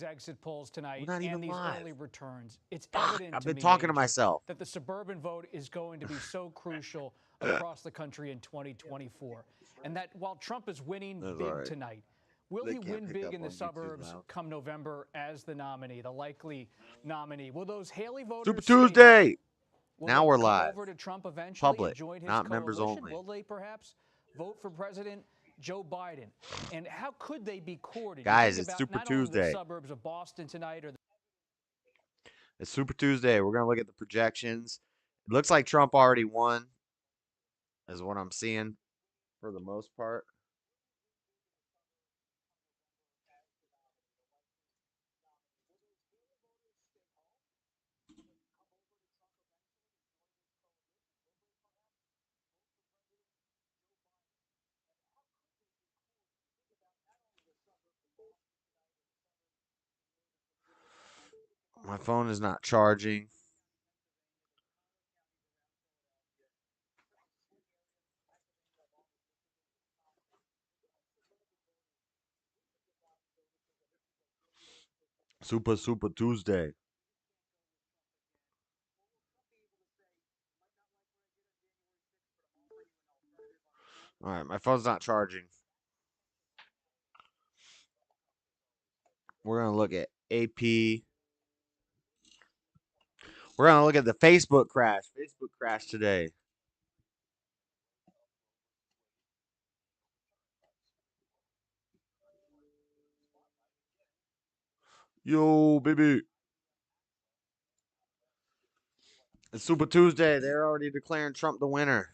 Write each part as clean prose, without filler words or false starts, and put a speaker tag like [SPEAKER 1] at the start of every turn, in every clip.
[SPEAKER 1] exit polls
[SPEAKER 2] We're
[SPEAKER 1] tonight
[SPEAKER 2] not
[SPEAKER 1] and
[SPEAKER 2] even
[SPEAKER 1] these
[SPEAKER 2] live.
[SPEAKER 1] early returns, it's
[SPEAKER 2] Fuck,
[SPEAKER 1] evident
[SPEAKER 2] I've
[SPEAKER 1] to
[SPEAKER 2] been
[SPEAKER 1] me,
[SPEAKER 2] talking to
[SPEAKER 1] Major,
[SPEAKER 2] myself.
[SPEAKER 1] that the suburban vote is going to be so crucial across the country in 2024. And that while Trump is winning
[SPEAKER 2] That's all
[SPEAKER 1] big
[SPEAKER 2] right.
[SPEAKER 1] tonight, will
[SPEAKER 2] They
[SPEAKER 1] he
[SPEAKER 2] can't
[SPEAKER 1] win
[SPEAKER 2] pick
[SPEAKER 1] big
[SPEAKER 2] up
[SPEAKER 1] in the
[SPEAKER 2] on me too
[SPEAKER 1] suburbs
[SPEAKER 2] loud.
[SPEAKER 1] come November as the nominee, the likely nominee? Will those Haley
[SPEAKER 2] Super
[SPEAKER 1] voters stay home?
[SPEAKER 2] Tuesday.
[SPEAKER 1] Will
[SPEAKER 2] Now
[SPEAKER 1] they
[SPEAKER 2] we're
[SPEAKER 1] come
[SPEAKER 2] live.
[SPEAKER 1] over to Trump eventually and
[SPEAKER 2] Public,
[SPEAKER 1] join his
[SPEAKER 2] not members
[SPEAKER 1] coalition?
[SPEAKER 2] only.
[SPEAKER 1] Will they perhaps vote for President Joe Biden? And how could they be courted? You
[SPEAKER 2] Guys,
[SPEAKER 1] think
[SPEAKER 2] it's
[SPEAKER 1] about
[SPEAKER 2] Super
[SPEAKER 1] not only the
[SPEAKER 2] Tuesday.
[SPEAKER 1] suburbs of Boston tonight or
[SPEAKER 2] It's Super Tuesday. We're going to look at the projections. It looks like Trump already won, is what I'm seeing for the most part. My phone is not charging. Super Tuesday. All right, my phone's not charging. We're going to look at AP. We're going to look at the Facebook crash. Facebook crash today. Yo, baby. It's Super Tuesday. They're already declaring Trump the winner.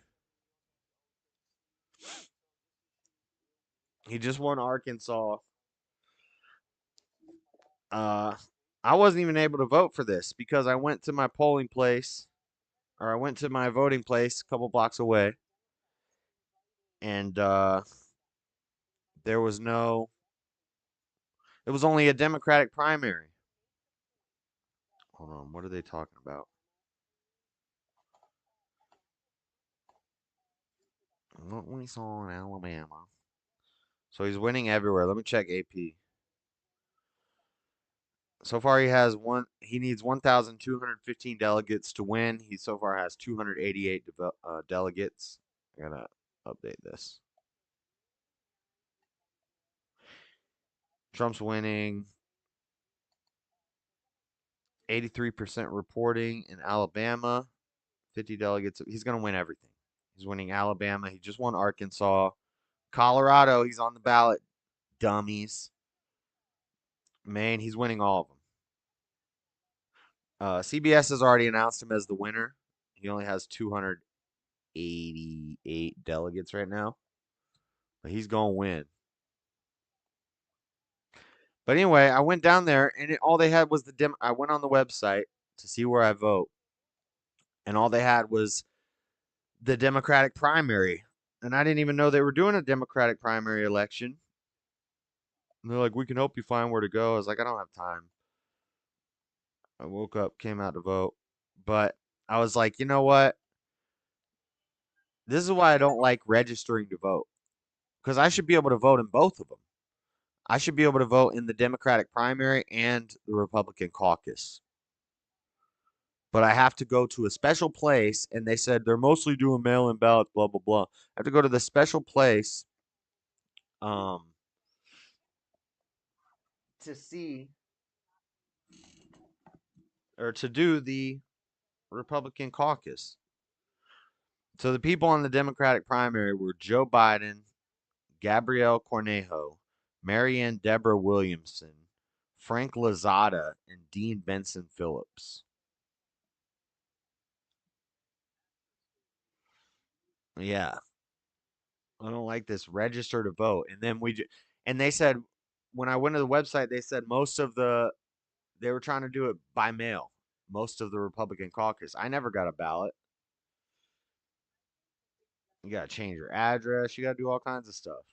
[SPEAKER 2] He just won Arkansas. Uh, I wasn't even able to vote for this because I went to my polling place, or I went to my voting place a couple blocks away, and there was no. It was only a Democratic primary. Hold on, what are they talking about? What we saw in Alabama. So he's winning everywhere. Let me check AP. So far, he has one. He needs 1,215 delegates to win. He so far has 288 delegates. I gotta update this. Trump's winning 83% reporting in Alabama. 50 delegates. He's gonna win everything. He's winning Alabama. He just won Arkansas. Colorado. He's on the ballot. Dummies. Maine. He's winning all of them. CBS has already announced him as the winner. He only has 288 delegates right now, but he's gonna win. But anyway, I went down there and all they had was the I went on the website to see where I vote, and all they had was the Democratic primary, and I didn't even know they were doing a Democratic primary election. And they're like, "We can help you find where to go." I was like, "I don't have time." I woke up, came out to vote, but I was like, you know what? This is why I don't like registering to vote because I should be able to vote in both of them. I should be able to vote in the Democratic primary and the Republican caucus. But I have to go to a special place, and they said they're mostly doing mail-in ballots, blah blah blah. I have to go to the special place um, to see or to do the Republican caucus. So the people on the Democratic primary were Joe Biden, Gabrielle Cornejo, Marianne Deborah Williamson, Frank Lazada, and Dean Benson Phillips. Yeah, I don't like this. Register to vote, and then and they said when I went to the website, they said most of they were trying to do it by mail. Most of the Republican caucus. I never got a ballot. You gotta change your address. You gotta do all kinds of stuff.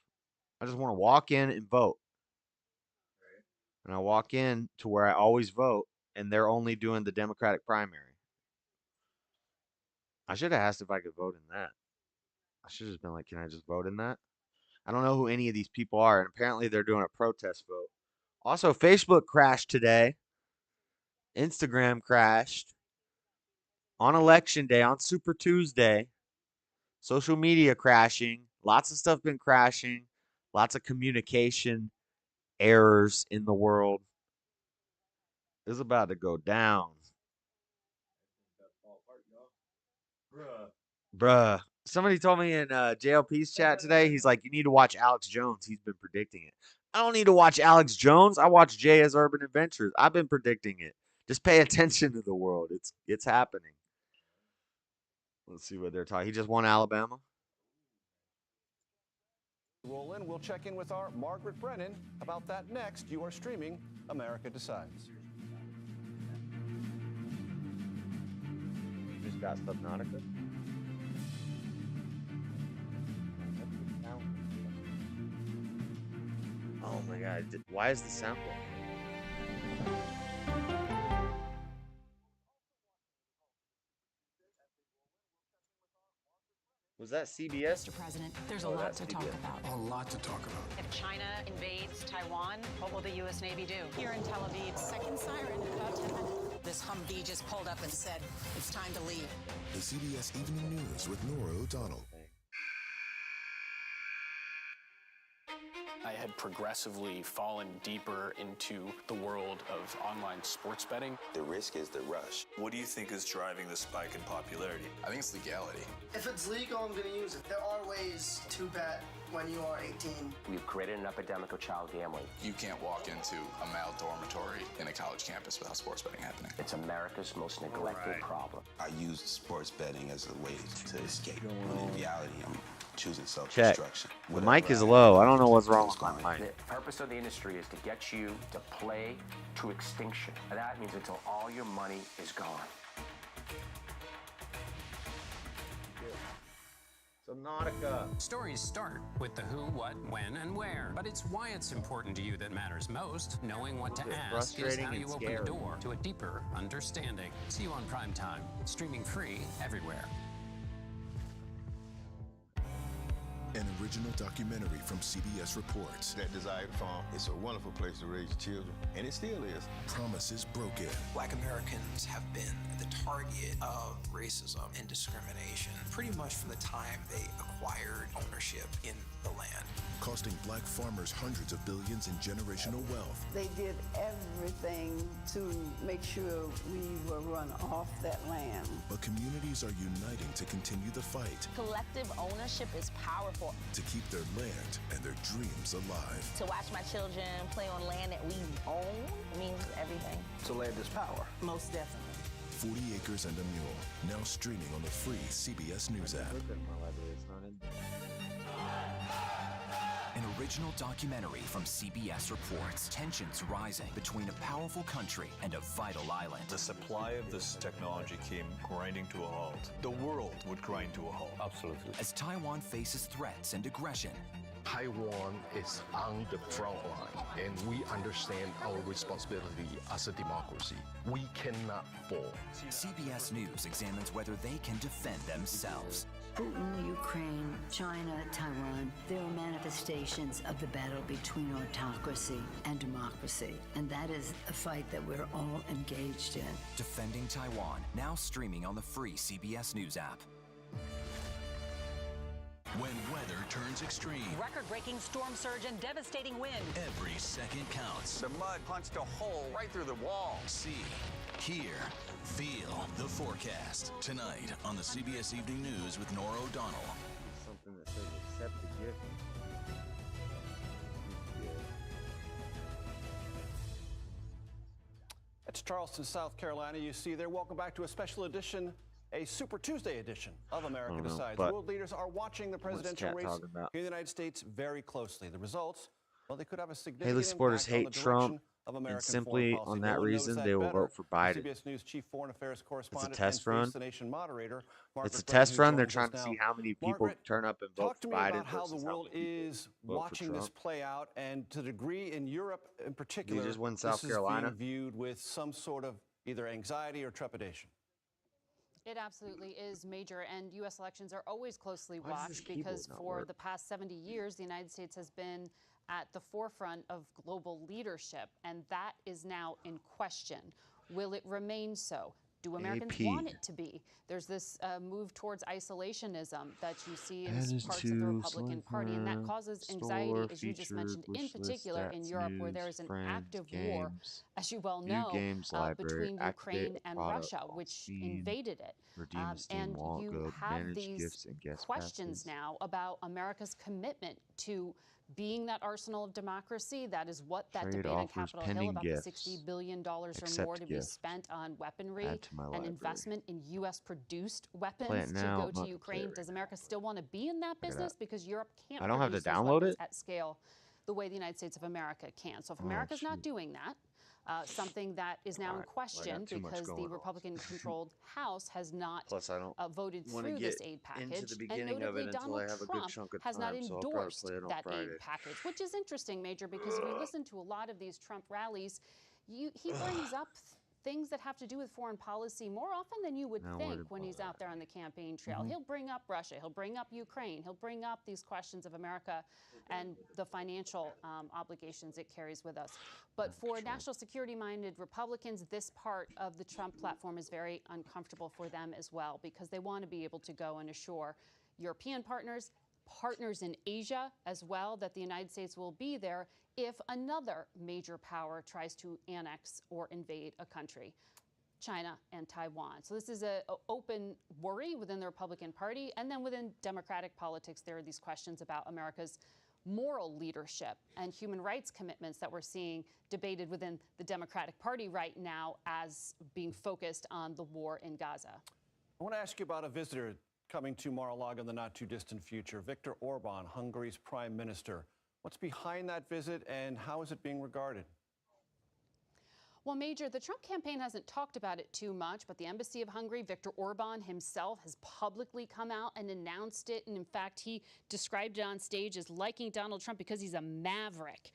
[SPEAKER 2] I just want to walk in and vote. And I walk in to where I always vote, and they're only doing the Democratic primary. I should have asked if I could vote in that. I should have just been like, "Can I just vote in that?" I don't know who any of these people are, and apparently they're doing a protest vote. Also, Facebook crashed today. Instagram crashed on election day, on Super Tuesday. Social media crashing. Lots of stuff been crashing. Lots of communication errors in the world. It's about to go down. Bruh. Somebody told me in JLP's chat today, he's like, you need to watch Alex Jones. He's been predicting it. I don't need to watch Alex Jones. I watch Jay as Urban Adventures. I've been predicting it. Just pay attention to the world. It's happening. Let's see what they're talking. He just won Alabama.
[SPEAKER 3] Roll in. We'll check in with our Margaret Brennan about that next. You are streaming America Decides.
[SPEAKER 2] Just got Subnautica. Oh my god. Why is the sound going? Was that CBS?
[SPEAKER 4] Mr. President, there's a lot to talk about.
[SPEAKER 5] A lot to talk about.
[SPEAKER 6] If China invades Taiwan, what will the U.S. Navy do?
[SPEAKER 4] Here in Tel Aviv, second siren in about 10 minutes. This Humvee just pulled up and said, it's time to leave.
[SPEAKER 5] The CBS Evening News with Nora O'Donnell.
[SPEAKER 7] I had progressively fallen deeper into the world of online sports betting.
[SPEAKER 8] The risk is the rush.
[SPEAKER 9] What do you think is driving the spike in popularity?
[SPEAKER 10] I think it's legality.
[SPEAKER 11] If it's legal, I'm going to use it. There are ways to bet when you are 18.
[SPEAKER 12] We've created an epidemic of child gambling.
[SPEAKER 10] You can't walk into a male dormitory in a college campus without sports betting happening.
[SPEAKER 12] It's America's most neglected problem.
[SPEAKER 8] I used sports betting as a way to escape. When in reality, I'm choosing self-destruction.
[SPEAKER 2] The mic is low. I don't know what's wrong with my mic.
[SPEAKER 12] The purpose of the industry is to get you to play to extinction. And that means until all your money is gone.
[SPEAKER 2] Subnautica.
[SPEAKER 13] Stories start with the who, what, when, and where. But it's why it's important to you that matters most. Knowing what to ask is how you open the door to a deeper understanding. See you on Prime Time, streaming free everywhere.
[SPEAKER 5] An original documentary from CBS Reports.
[SPEAKER 14] That desired farm, it's a wonderful place to raise children, and it still is.
[SPEAKER 5] Promises broken.
[SPEAKER 15] Black Americans have been the target of racism and discrimination pretty much from the time they acquired ownership in the land.
[SPEAKER 5] Costing black farmers hundreds of billions in generational wealth.
[SPEAKER 16] They did everything to make sure we were run off that land.
[SPEAKER 5] But communities are uniting to continue the fight.
[SPEAKER 17] Collective ownership is powerful.
[SPEAKER 5] To keep their land and their dreams alive.
[SPEAKER 17] To watch my children play on land that we own means everything.
[SPEAKER 3] So land is power.
[SPEAKER 16] Most definitely.
[SPEAKER 5] 40 Acres and a Mule, now streaming on the free CBS News app.
[SPEAKER 18] An original documentary from CBS Reports. Tensions rising between a powerful country and a vital island.
[SPEAKER 9] The supply of this technology came grinding to a halt. The world would grind to a halt.
[SPEAKER 18] Absolutely. As Taiwan faces threats and aggression,
[SPEAKER 19] Taiwan is on the front line, and we understand our responsibility as a democracy. We cannot fall.
[SPEAKER 18] CBS News examines whether they can defend themselves.
[SPEAKER 20] Putin, Ukraine, China, Taiwan, there are manifestations of the battle between autocracy and democracy. And that is a fight that we're all engaged in.
[SPEAKER 18] Defending Taiwan, now streaming on the free CBS News app.
[SPEAKER 21] When weather turns extreme.
[SPEAKER 6] Record-breaking storm surge and devastating wind.
[SPEAKER 21] Every second counts.
[SPEAKER 14] The mud punched a hole right through the wall.
[SPEAKER 21] See, hear, feel the forecast. Tonight on the CBS Evening News with Nora O'Donnell.
[SPEAKER 2] Something that says accept the gift.
[SPEAKER 3] It's Charleston, South Carolina. You see there. Welcome back to a special edition, a Super Tuesday edition of America Decides. World leaders are watching the presidential race in the United States very closely. The results, well, they could have a significant
[SPEAKER 2] Haley supporters
[SPEAKER 3] impact on
[SPEAKER 2] hate
[SPEAKER 3] the
[SPEAKER 2] Trump,
[SPEAKER 3] of American
[SPEAKER 2] and simply
[SPEAKER 3] foreign policy.
[SPEAKER 2] on that
[SPEAKER 3] No one knows
[SPEAKER 2] reason,
[SPEAKER 3] that
[SPEAKER 2] they will
[SPEAKER 3] better.
[SPEAKER 2] vote for Biden.
[SPEAKER 3] CBS News chief foreign affairs correspondent
[SPEAKER 2] It's a test
[SPEAKER 3] and
[SPEAKER 2] run.
[SPEAKER 3] Face the Nation moderator.
[SPEAKER 2] It's a
[SPEAKER 3] Margaret
[SPEAKER 2] test
[SPEAKER 3] Brennan,
[SPEAKER 2] run. They're
[SPEAKER 3] who
[SPEAKER 2] trying
[SPEAKER 3] joins
[SPEAKER 2] to
[SPEAKER 3] us
[SPEAKER 2] see
[SPEAKER 3] now.
[SPEAKER 2] how many people
[SPEAKER 3] Margaret,
[SPEAKER 2] turn up and vote
[SPEAKER 3] talk to
[SPEAKER 2] for
[SPEAKER 3] me
[SPEAKER 2] Biden
[SPEAKER 3] about how the
[SPEAKER 2] versus
[SPEAKER 3] world is
[SPEAKER 2] vote for
[SPEAKER 3] watching this
[SPEAKER 2] Trump.
[SPEAKER 3] play out, and to the degree in Europe in particular,
[SPEAKER 2] just won South
[SPEAKER 3] this
[SPEAKER 2] Carolina.
[SPEAKER 3] is being viewed with some sort of either anxiety or trepidation.
[SPEAKER 22] It absolutely is major, and U.S. elections are always closely watched because for the past 70 years, the United States has been at the forefront of global leadership, and that is now in question. Will it remain so? Do Americans want it to be? There's this move towards isolationism that you see in parts of the Republican Party, and that causes anxiety, as you just mentioned, in particular in Europe, where there is an active war, as you well know, between Ukraine and Russia, which invaded it. And you have these questions now about America's commitment to being that arsenal of democracy. That is what that debate on Capitol Hill about the $60 billion or more to be spent on weaponry and investment in U.S.-produced weapons to go to Ukraine. Does America still want to be in that business? Because Europe can't produce those weapons at scale the way the United States of America can. So if America's not doing that, something that is now in question because the Republican-controlled House has not voted through this aid package, and notably Donald Trump has not endorsed that aid package, which is interesting, Major, because if you listen to a lot of these Trump rallies, he brings up things that have to do with foreign policy more often than you would think when he's out there on the campaign trail. He'll bring up Russia, he'll bring up Ukraine, he'll bring up these questions of America and the financial obligations it carries with us. But for national security-minded Republicans, this part of the Trump platform is very uncomfortable for them as well, because they want to be able to go and assure European partners in Asia as well, that the United States will be there if another major power tries to annex or invade a country, China and Taiwan. So this is an open worry within the Republican Party. And then within Democratic politics, there are these questions about America's moral leadership and human rights commitments that we're seeing debated within the Democratic Party right now as being focused on the war in Gaza.
[SPEAKER 3] I want to ask you about a visitor coming to Mar-a-Lago in the not-too-distant future, Viktor Orban, Hungary's prime minister. What's behind that visit, and how is it being regarded?
[SPEAKER 22] Well, Major, the Trump campaign hasn't talked about it too much, but the Embassy of Hungary, Viktor Orban himself, has publicly come out and announced it. And in fact, he described it on stage as liking Donald Trump because he's a maverick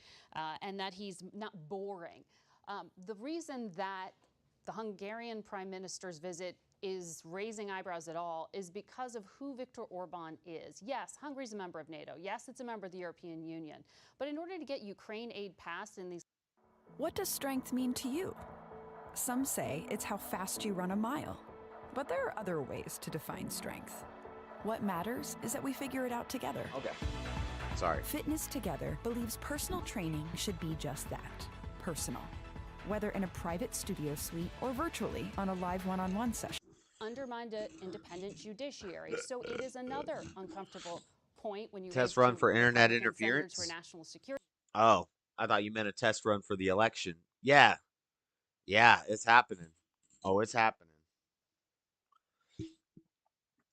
[SPEAKER 22] and that he's not boring. The reason that the Hungarian prime minister's visit is raising eyebrows at all is because of who Viktor Orban is. Yes, Hungary's a member of NATO. Yes, it's a member of the European Union. But in order to get Ukraine aid passed in these...
[SPEAKER 1] What does strength mean to you? Some say it's how fast you run a mile. But there are other ways to define strength. What matters is that we figure it out together.
[SPEAKER 2] Okay. Sorry.
[SPEAKER 1] Fitness Together believes personal training should be just that, personal. Whether in a private studio suite or virtually on a live one-on-one session.
[SPEAKER 22] Undermined an independent judiciary. So it is another uncomfortable point when you
[SPEAKER 2] test run for internet interference
[SPEAKER 22] for national security.
[SPEAKER 2] Oh, I thought you meant a test run for the election. Yeah, it's happening. Oh, it's happening.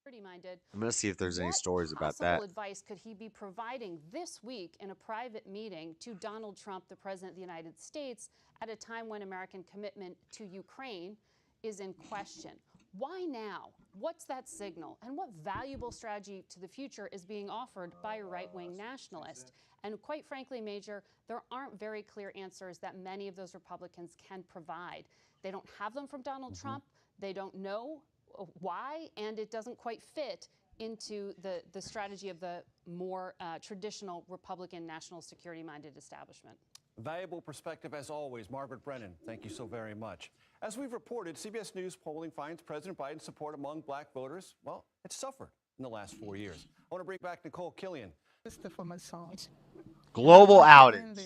[SPEAKER 2] I'm gonna see if there's any stories about that.
[SPEAKER 22] What advice could he be providing this week in a private meeting to Donald Trump, the President of the United States, at a time when American commitment to Ukraine is in question? Why now? What's that signal? And what valuable strategy to the future is being offered by a right-wing nationalist? And quite frankly, Major, there aren't very clear answers that many of those Republicans can provide. They don't have them from Donald Trump. They don't know why, and it doesn't quite fit into the strategy of the more traditional Republican national security-minded establishment.
[SPEAKER 3] Valuable perspective as always. Margaret Brennan, thank you so very much. As we've reported, CBS News polling finds President Biden's support among black voters, well, it's suffered in the last 4 years. I want to bring back Nicole Killian.
[SPEAKER 2] Global outage.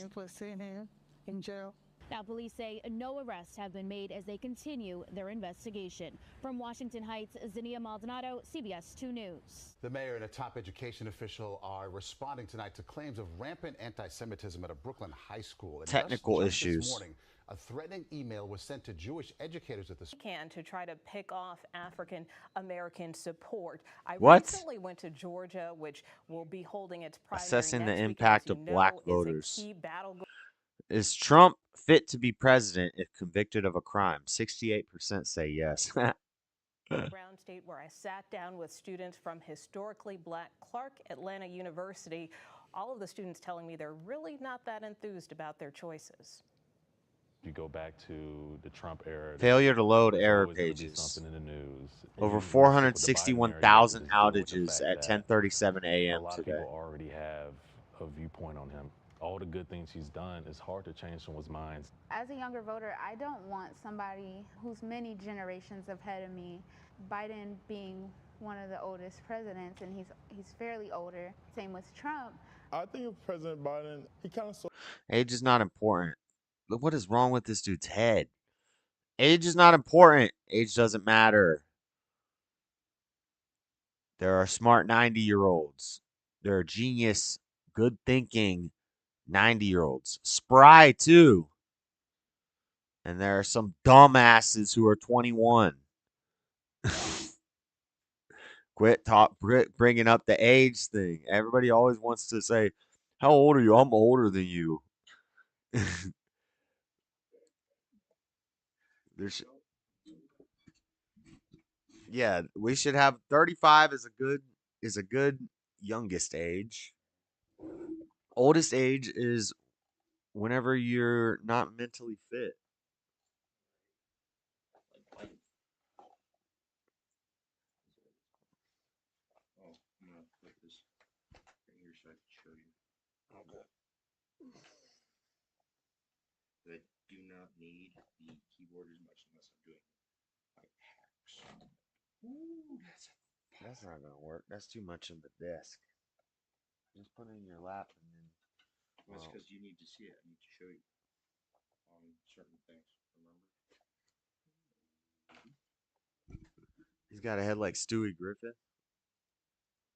[SPEAKER 4] In jail. Now, police say no arrests have been made as they continue their investigation. From Washington Heights, Zinnia Maldonado, CBS 2 News.
[SPEAKER 23] The mayor and a top education official are responding tonight to claims of rampant anti-Semitism at a Brooklyn high school.
[SPEAKER 2] Technical issues.
[SPEAKER 23] This morning, a threatening email was sent to Jewish educators at the school.
[SPEAKER 24] To try to pick off African American support. I
[SPEAKER 2] What?
[SPEAKER 24] recently went to Georgia, which will be holding its primary
[SPEAKER 2] Assessing the
[SPEAKER 24] next week,
[SPEAKER 2] impact
[SPEAKER 24] as you
[SPEAKER 2] of
[SPEAKER 24] know,
[SPEAKER 2] black
[SPEAKER 24] is a
[SPEAKER 2] voters.
[SPEAKER 24] key battle.
[SPEAKER 2] Is Trump fit to be president if convicted of a crime? 68% say yes.
[SPEAKER 24] Brown State, where I sat down with students from historically black Clark Atlanta University. All of the students telling me they're really not that enthused about their choices.
[SPEAKER 25] You go back to the Trump era.
[SPEAKER 2] Failure to load
[SPEAKER 25] there's
[SPEAKER 2] error
[SPEAKER 25] always gonna be
[SPEAKER 2] pages.
[SPEAKER 25] something in the news.
[SPEAKER 2] Over
[SPEAKER 25] You stick with the Biden
[SPEAKER 2] 461,000
[SPEAKER 25] narrative, just go with the
[SPEAKER 2] outages
[SPEAKER 25] fact
[SPEAKER 2] at
[SPEAKER 25] that
[SPEAKER 2] 10:37
[SPEAKER 25] a
[SPEAKER 2] a.m.
[SPEAKER 25] lot
[SPEAKER 2] today.
[SPEAKER 25] of people already have a viewpoint on him. all the good things he's done, it's hard to change someone's minds.
[SPEAKER 7] As a younger voter, I don't want somebody who's many generations ahead of me, Biden being one of the oldest presidents, and he's fairly older. Same with Trump.
[SPEAKER 8] I think of President Biden, he kind of
[SPEAKER 2] Age is not important. Look what is wrong with this dude's head. Age is not important. Age doesn't matter. There are smart 90-year-olds. There are genius, good thinking 90-year-olds. Spry too. And there are some dumbasses who are 21. Quit bringing up the age thing. Everybody always wants to say, "How old are you?" I'm older than you. Yeah, we should have 35 is a good youngest age. Oldest age is whenever you're not mentally fit.
[SPEAKER 10] Oh, I'm gonna put this right here so I can show you. Okay. I do not need the keyboard as much unless I'm doing like hacks. Ooh,
[SPEAKER 2] That's not gonna work. That's too much of the desk. Just put it in your lap and then.
[SPEAKER 10] That's because you need to see it. I need to show you on certain things. Remember?
[SPEAKER 2] He's got a head like Stewie Griffin.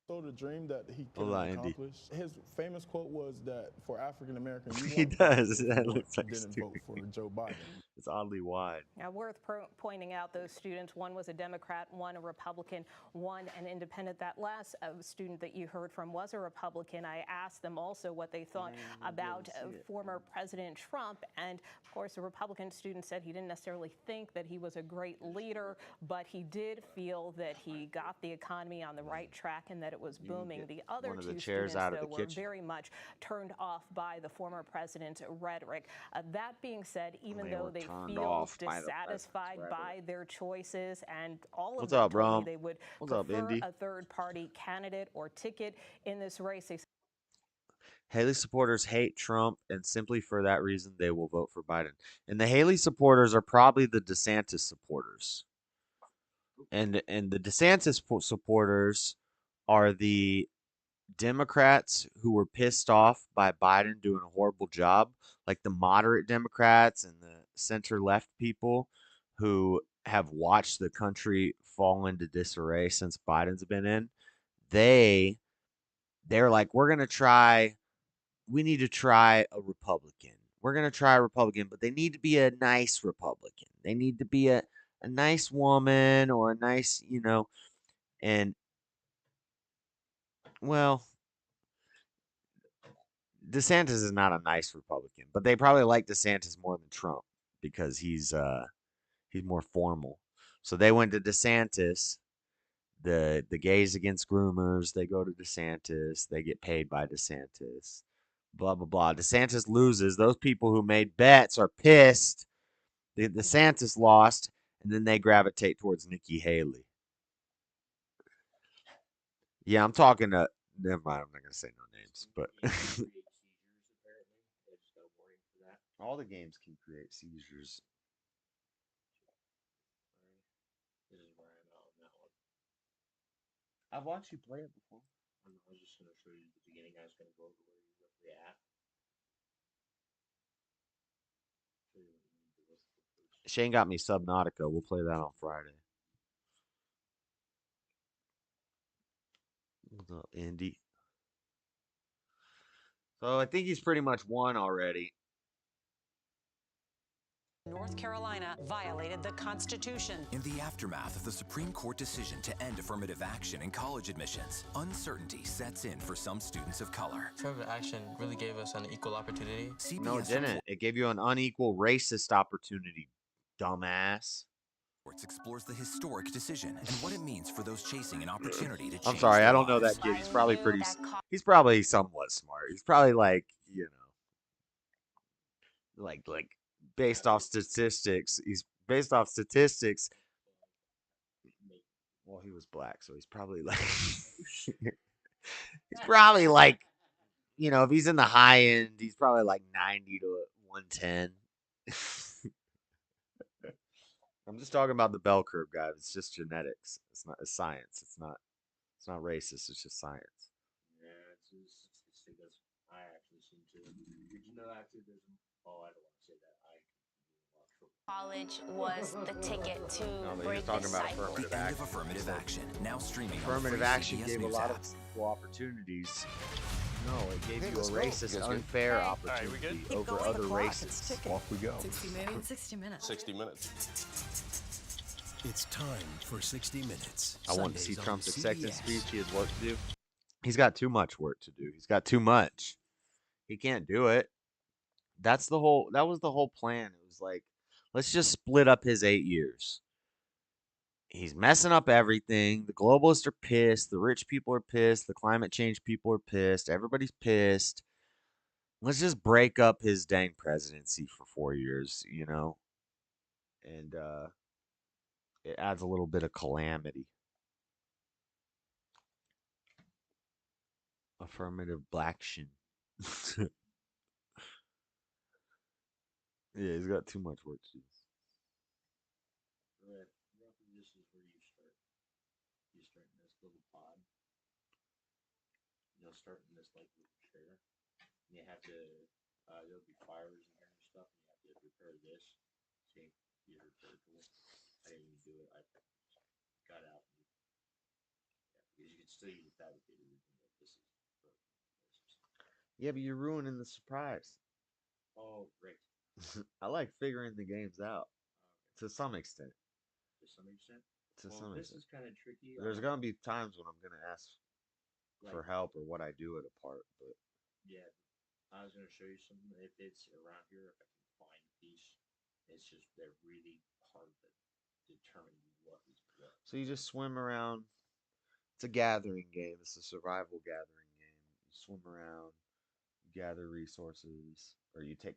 [SPEAKER 8] So the dream that he can
[SPEAKER 2] Hold on,
[SPEAKER 8] accomplish. His famous quote was that for African Americans,
[SPEAKER 2] He does. That looks like
[SPEAKER 8] didn't vote for Joe Biden.
[SPEAKER 2] It's oddly wide.
[SPEAKER 24] Now, worth pointing out those students, one was a Democrat, one a Republican, one an independent. That last student that you heard from was a Republican. I asked them also what they thought about former President Trump. And of course, the Republican student said he didn't necessarily think that he was a great leader, but he did feel that he got the economy on the right track and that it was booming. The other two students, though, were very much turned off by the former president's rhetoric. That being said, even though they feel dissatisfied by their choices, and all of them told me they would prefer a third-party candidate or ticket in this race.
[SPEAKER 2] Haley supporters hate Trump, and simply for that reason, they will vote for Biden. And the Haley supporters are probably the DeSantis supporters. And the DeSantis supporters are the Democrats who were pissed off by Biden doing a horrible job, like the moderate Democrats and the center-left people who have watched the country fall into disarray since Biden's been in. They're like, we need to try a Republican. We're going to try a Republican, but they need to be a nice Republican. They need to be a nice woman or a nice, and, well, DeSantis is not a nice Republican, but they probably like DeSantis more than Trump because he's more formal. So they went to DeSantis. The gays against groomers, they go to DeSantis. They get paid by DeSantis. Blah blah blah. DeSantis loses. Those people who made bets are pissed. The DeSantis lost, and then they gravitate towards Nikki Haley. Yeah, I'm talking to. Never mind. I'm not gonna say no names, but. All the games can create seizures.
[SPEAKER 10] This is where I'm at on that one.
[SPEAKER 2] I've watched you play it before.
[SPEAKER 10] I was just going to show you the beginning. I was going to go to where you roughly at.
[SPEAKER 2] Shane got me Subnautica. We'll play that on Friday. What's up, Indy? So I think he's pretty much won already.
[SPEAKER 6] North Carolina violated the Constitution.
[SPEAKER 18] In the aftermath of the Supreme Court decision to end affirmative action in college admissions, uncertainty sets in for some students of color.
[SPEAKER 11] Affirmative action really gave us an equal opportunity.
[SPEAKER 2] No, it didn't. It gave you an unequal racist opportunity, dumbass.
[SPEAKER 18] Explores the historic decision and what it means for those chasing an opportunity to change.
[SPEAKER 2] I'm sorry, I don't know that kid. He's probably he's probably somewhat smart. He's probably like, like based off statistics. He's based off statistics. Well, he was black, so he's probably like he's probably like if he's in the high end, he's probably like 90 to 110. I'm just talking about the bell curve, guys. It's just genetics. It's not it's science. It's not racist. It's just science.
[SPEAKER 10] Yeah, that's I actually seem to. Did you know actually there's oh I don't want to say that.
[SPEAKER 12] College was the ticket to
[SPEAKER 2] break this cycle.
[SPEAKER 18] The end of affirmative action. Now streaming
[SPEAKER 2] affirmative
[SPEAKER 18] on free
[SPEAKER 2] action
[SPEAKER 18] CBS
[SPEAKER 2] gave
[SPEAKER 18] News
[SPEAKER 2] a lot
[SPEAKER 18] app.
[SPEAKER 2] of equal opportunities. No, it gave you a racist, unfair opportunity over other races.
[SPEAKER 19] Off we go.
[SPEAKER 13] 60 minutes. 60 minutes.
[SPEAKER 19] 60 minutes.
[SPEAKER 5] It's time for 60 Minutes.
[SPEAKER 2] I want to see
[SPEAKER 5] Sundays on
[SPEAKER 2] Trump's acceptance
[SPEAKER 5] CBS.
[SPEAKER 2] speech. He has work to do. He's got too much work to do. He's got too much. He can't do it. That was the whole plan. It was like, let's just split up his 8 years. He's messing up everything. The globalists are pissed. The rich people are pissed. The climate change people are pissed. Everybody's pissed. Let's just break up his dang presidency for 4 years, And it adds a little bit of calamity. Affirmative blaction. Yeah, he's got too much work to do.
[SPEAKER 10] Roughly, this is where you start. You start in this little pod. You'll start in this like little chair. And you have to. There'll be fires in here and stuff. And you have to repair this. See, you repair tool. I didn't even do it. I got out. Because you can still use a fabricator. This is broken.
[SPEAKER 2] Yeah, but you're ruining the surprise.
[SPEAKER 10] Oh, great.
[SPEAKER 2] I like figuring the games out to some extent.
[SPEAKER 10] To some extent.
[SPEAKER 2] This
[SPEAKER 10] is kind of tricky.
[SPEAKER 2] There's gonna be times when I'm gonna ask for help or what I do at a part, but
[SPEAKER 10] yeah, I was gonna show you something. If it's around here, if I can find a piece, it's just they're really hard to determine what is what.
[SPEAKER 2] So you just swim around. It's a gathering game. It's a survival gathering game. You swim around, you gather resources, or you take.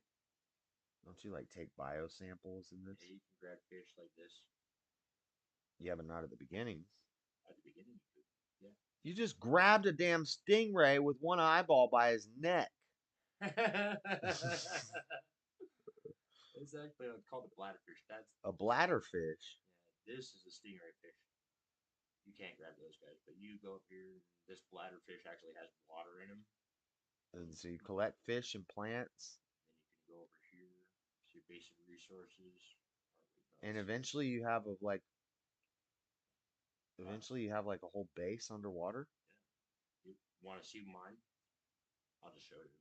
[SPEAKER 2] Don't you like take bio samples in this?
[SPEAKER 10] Yeah, you can grab fish like this.
[SPEAKER 2] Yeah, but not at the beginning.
[SPEAKER 10] At the beginning, you could. Yeah.
[SPEAKER 2] You just grabbed a damn stingray with one eyeball by his neck.
[SPEAKER 10] It's actually called a bladderfish. That's
[SPEAKER 2] a bladderfish.
[SPEAKER 10] Yeah, this is a stingray fish. You can't grab those guys, but you go up here. This bladderfish actually has water in him.
[SPEAKER 2] And so you collect fish and plants.
[SPEAKER 10] Then you can go over here. Your basic resources,
[SPEAKER 2] and eventually you have a a whole base underwater.
[SPEAKER 10] Yeah. You want to see mine? I'll just show you.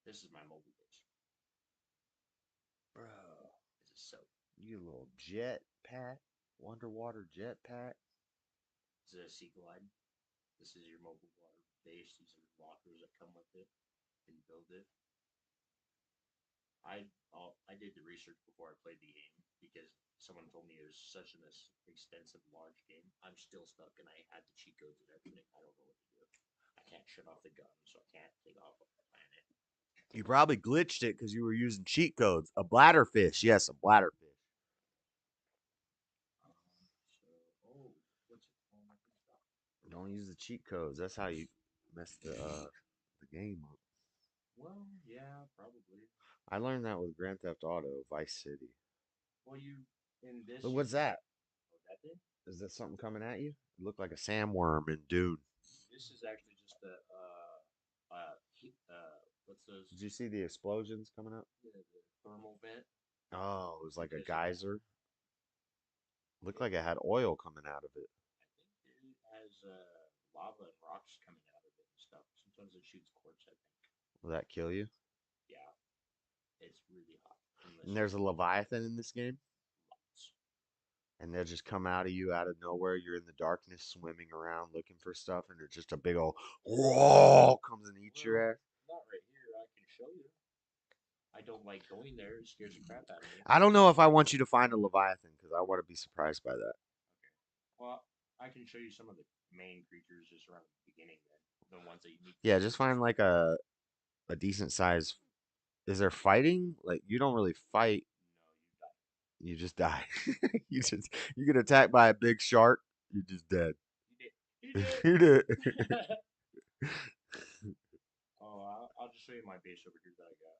[SPEAKER 10] This is my mobile base,
[SPEAKER 2] bro.
[SPEAKER 10] This is so.
[SPEAKER 2] You little jet pack, underwater jet pack.
[SPEAKER 10] This is a Sea Glide. This is your mobile water base. These are lockers that come with it. You can build it. I did the research before I played the game because someone told me it was such an extensive, large game. I'm still stuck, and I had the cheat codes and everything. I don't know what to do. I can't shut off the gun, so I can't take off of the planet.
[SPEAKER 2] You probably glitched it because you were using cheat codes. A bladderfish, yes, a bladderfish. Don't use the cheat codes. That's how you mess the game up.
[SPEAKER 10] Well, yeah, probably.
[SPEAKER 2] I learned that with Grand Theft Auto, Vice City.
[SPEAKER 10] Well, you in this.
[SPEAKER 2] But what's that?
[SPEAKER 10] Oh, that thing?
[SPEAKER 2] Is that something coming at you? It looked like a sandworm in Dune.
[SPEAKER 10] This is actually just a what's those?
[SPEAKER 2] Did you see the explosions coming up?
[SPEAKER 10] Yeah, the thermal vent.
[SPEAKER 2] Oh, it was like a geyser. Looked like it had oil coming out of it.
[SPEAKER 10] I think it has lava and rocks coming out of it and stuff. Sometimes it shoots quartz, I think.
[SPEAKER 2] Will that kill you?
[SPEAKER 10] Yeah. It's really hot.
[SPEAKER 2] And there's a Leviathan in this game?
[SPEAKER 10] Lots.
[SPEAKER 2] And they'll just come out of you out of nowhere. You're in the darkness swimming around looking for stuff, and it's just a big old whoa comes and eats your ass.
[SPEAKER 10] Not right here. I can show you. I don't like going there. It scares the crap out of me.
[SPEAKER 2] I don't know if I want you to find a Leviathan because I want to be surprised by that.
[SPEAKER 10] Okay. Well, I can show you some of the main creatures just around the beginning then. The ones that you need.
[SPEAKER 2] Yeah, just find like a decent size. Is there fighting? Like you don't really fight.
[SPEAKER 10] No,
[SPEAKER 2] you just die. you get attacked by a big shark. You're just dead.
[SPEAKER 10] You did.
[SPEAKER 2] You did.
[SPEAKER 10] I'll just show you my base over here that I got.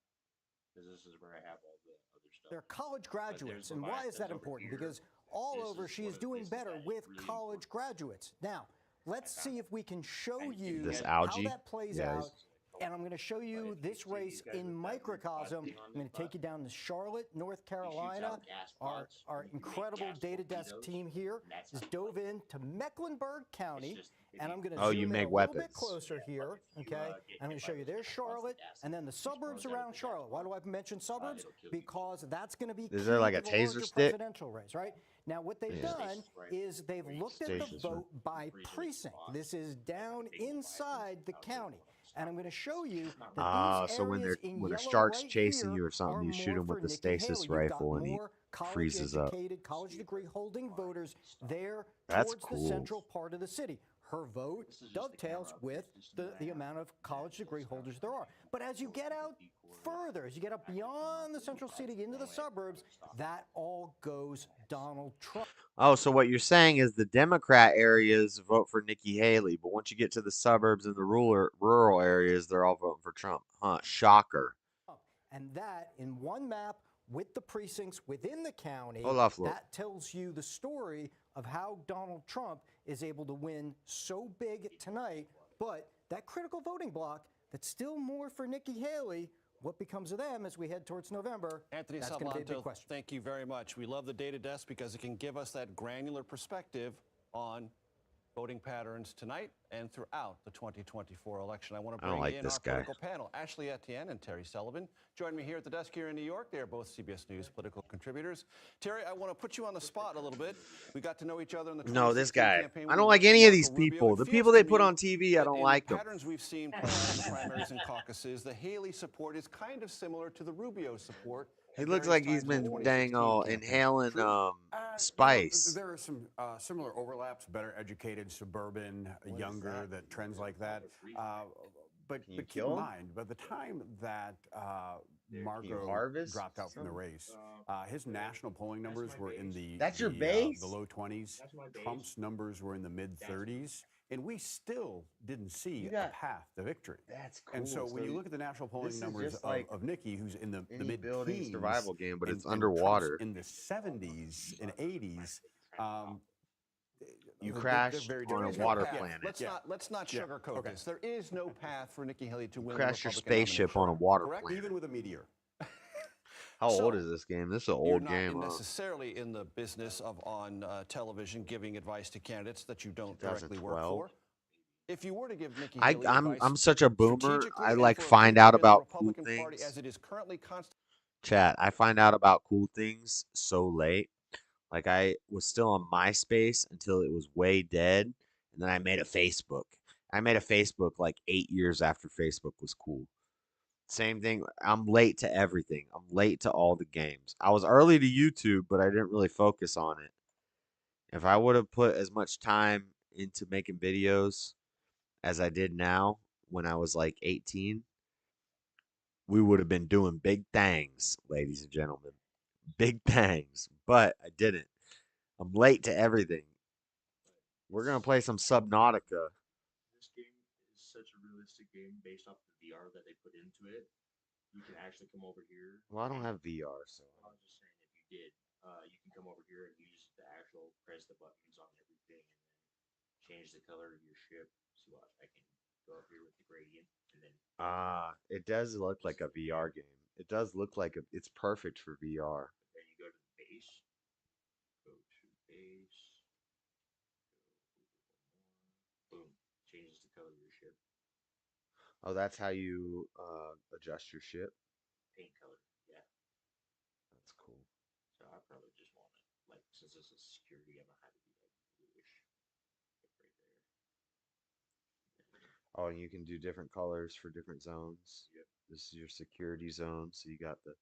[SPEAKER 10] Because this is where I have all the other stuff.
[SPEAKER 9] They're college graduates. And why is that important? Because all over she is doing better with college graduates. Now, let's see if we can show you
[SPEAKER 2] This
[SPEAKER 9] how
[SPEAKER 2] algae?
[SPEAKER 9] that plays out. And I'm going to show you this race in microcosm. I'm going to take you down to Charlotte, North Carolina. Our incredible data desk team here has dove into Mecklenburg County. And I'm going to zoom in a little bit closer here, okay? I'm going to show you there's Charlotte, and then the suburbs around Charlotte. Why do I mention suburbs? Because that's going to be
[SPEAKER 2] Is there like a
[SPEAKER 9] key to the
[SPEAKER 2] taser
[SPEAKER 9] larger
[SPEAKER 2] stick?
[SPEAKER 9] presidential race, right? Now, what they've done is they've looked at the vote by precinct. This is down inside the county. And I'm going to show you that these
[SPEAKER 2] so when
[SPEAKER 9] areas
[SPEAKER 2] they're
[SPEAKER 9] in
[SPEAKER 2] when a
[SPEAKER 9] yellow
[SPEAKER 2] shark's
[SPEAKER 9] right
[SPEAKER 2] chasing
[SPEAKER 9] here
[SPEAKER 2] you or something,
[SPEAKER 9] are
[SPEAKER 2] you shoot
[SPEAKER 9] more
[SPEAKER 2] him with
[SPEAKER 9] for
[SPEAKER 2] the
[SPEAKER 9] Nikki
[SPEAKER 2] stasis
[SPEAKER 9] Haley. You've
[SPEAKER 2] rifle
[SPEAKER 9] got
[SPEAKER 2] and he
[SPEAKER 9] more
[SPEAKER 2] freezes up.
[SPEAKER 9] college-educated, college degree holding voters there
[SPEAKER 2] That's
[SPEAKER 9] towards
[SPEAKER 2] cool.
[SPEAKER 9] the central part of the city. Her vote dovetails with the amount of college degree holders there are. But as you get out further, as you get up beyond the central city into the suburbs, that all goes Donald Trump.
[SPEAKER 2] Oh, so what you're saying is the Democrat areas vote for Nikki Haley, but once you get to the suburbs and the rural areas, they're all voting for Trump. Huh? Shocker.
[SPEAKER 9] And that in one map with the precincts within the county, that tells you the story of how Donald Trump is able to win so big tonight. But that critical voting block that's still more for Nikki Haley, what becomes of them as we head towards November?
[SPEAKER 3] Anthony
[SPEAKER 9] That's going to be a big
[SPEAKER 3] Salvanto,
[SPEAKER 9] question.
[SPEAKER 3] thank you very much. We love the data desk because it can give us that granular perspective on voting patterns tonight and throughout the 2024 election. I want to bring in our political panel, Ashley Etienne and Terry Sullivan. Join me here at the desk here in New York. They are both CBS News political contributors. Terry, I want to put you on the spot a little bit. We got to know each other in the 2016
[SPEAKER 2] this guy.
[SPEAKER 3] campaign.
[SPEAKER 2] I don't like any of these people. The people they put on TV, I don't like them.
[SPEAKER 3] Patterns we've seen play out in the primaries and caucuses, the Haley support is kind of similar to the Rubio support.
[SPEAKER 2] He looks like he's been inhaling spice.
[SPEAKER 13] There are some similar overlaps, better educated, suburban, younger, that trends like that. But keep in mind, by the time that Marco dropped out from the race, his national polling numbers were in the low 20s. Trump's numbers were in the mid 30s. And we still didn't see a path to victory.
[SPEAKER 2] That's cool.
[SPEAKER 13] And so when you look at the national polling numbers of Nikki, who's in the mid-teens,
[SPEAKER 2] survival game, but it's
[SPEAKER 13] and
[SPEAKER 2] underwater.
[SPEAKER 13] in the 70s and 80s,
[SPEAKER 2] you crashed on a water planet.
[SPEAKER 3] Let's not sugarcoat this. There is no path for Nikki Haley to win.
[SPEAKER 2] Crash your spaceship on a water planet.
[SPEAKER 13] Even with a meteor.
[SPEAKER 2] How old is this game? This is an old game.
[SPEAKER 3] You're not necessarily in the business of on television giving advice to candidates that you don't directly work for. If you were to give Nikki Haley
[SPEAKER 2] I'm such a boomer. I like find out about cool things.
[SPEAKER 3] As it is currently
[SPEAKER 2] Chat, I find out about cool things so late. Like I was still on MySpace until it was way dead, and then I made a Facebook. I made a Facebook like 8 years after Facebook was cool. Same thing. I'm late to everything. I'm late to all the games. I was early to YouTube, but I didn't really focus on it. If I would have put as much time into making videos as I did now when I was like 18, we would have been doing big things, ladies and gentlemen. Big things. But I didn't. I'm late to everything. We're going to play some Subnautica.
[SPEAKER 10] This game is such a realistic game based off the VR that they put into it. You can actually come over here.
[SPEAKER 2] Well, I don't have VR, so.
[SPEAKER 10] I was just saying, if you did, you can come over here and use the actual press the buttons on everything and then change the color of your ship. So I can go up here with the gradient and then.
[SPEAKER 2] It does look like a VR game. It does look like it's perfect for VR.
[SPEAKER 10] Then you go to the base. Go to base. Boom. Changes the color of your ship.
[SPEAKER 2] Oh, that's how you adjust your ship?
[SPEAKER 10] Paint color, yeah.
[SPEAKER 2] That's cool.
[SPEAKER 10] So I probably just want it, like, since this is security, I'm gonna have to be like bluish. Right there.
[SPEAKER 2] Oh, and you can do different colors for different zones.
[SPEAKER 10] Yep.
[SPEAKER 2] This is your security zone, so you got the.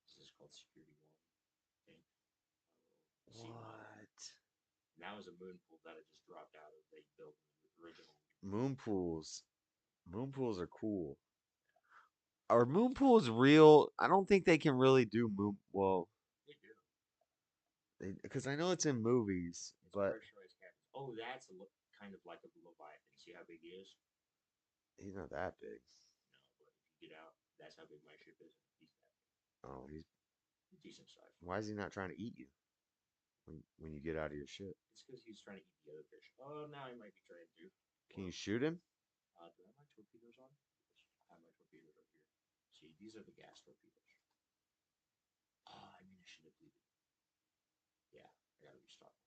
[SPEAKER 10] This is called security 1.
[SPEAKER 2] What?
[SPEAKER 10] Now is a moon pool that I just dropped out of. They built the original.
[SPEAKER 2] Moon pools. Moon pools are cool. Are moon pools real? I don't think they can really do moon. Well,
[SPEAKER 10] They do.
[SPEAKER 2] because I know it's in movies, but.
[SPEAKER 10] Oh, that's kind of like a Leviathan. See how big he is?
[SPEAKER 2] He's not that big.
[SPEAKER 10] No, but if you get out, that's how big my ship is. He's that big.
[SPEAKER 2] Oh, he's
[SPEAKER 10] Decent size.
[SPEAKER 2] Why is he not trying to eat you when you get out of your ship?
[SPEAKER 10] It's because he's trying to eat the other fish. Oh, now he might be trying to.
[SPEAKER 2] Can you shoot him?
[SPEAKER 10] Do I have my torpedoes on? I have my torpedoes up here. See, these are the gas torpedoes. I mean, I should have deleted. Yeah, I gotta restart.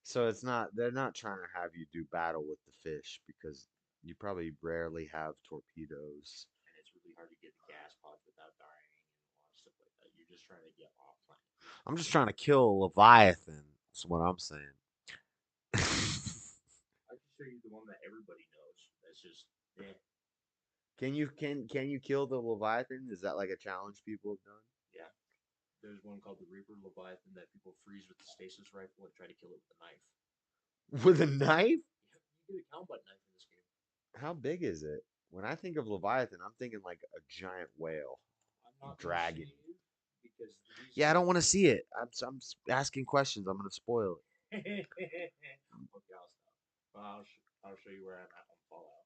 [SPEAKER 2] So they're not trying to have you do battle with the fish because you probably rarely have torpedoes.
[SPEAKER 10] And it's really hard to get the gas pods without dying and a lot of stuff like that. You're just trying to get off planet.
[SPEAKER 2] I'm just trying to kill a Leviathan. That's what I'm saying.
[SPEAKER 10] I can show you the one that everybody knows. That's just
[SPEAKER 2] Can you kill the Leviathan? Is that like a challenge people have done?
[SPEAKER 10] Yeah. There's one called the Reaper Leviathan that people freeze with the stasis rifle and try to kill it with a knife.
[SPEAKER 2] With a knife?
[SPEAKER 10] You get a combat knife in this game.
[SPEAKER 2] How big is it? When I think of Leviathan, I'm thinking like a giant whale, dragon. Yeah, I don't want to see it. I'm asking questions. I'm gonna spoil it.
[SPEAKER 10] Okay, I'll stop. I'll show you where I'm at on Fallout.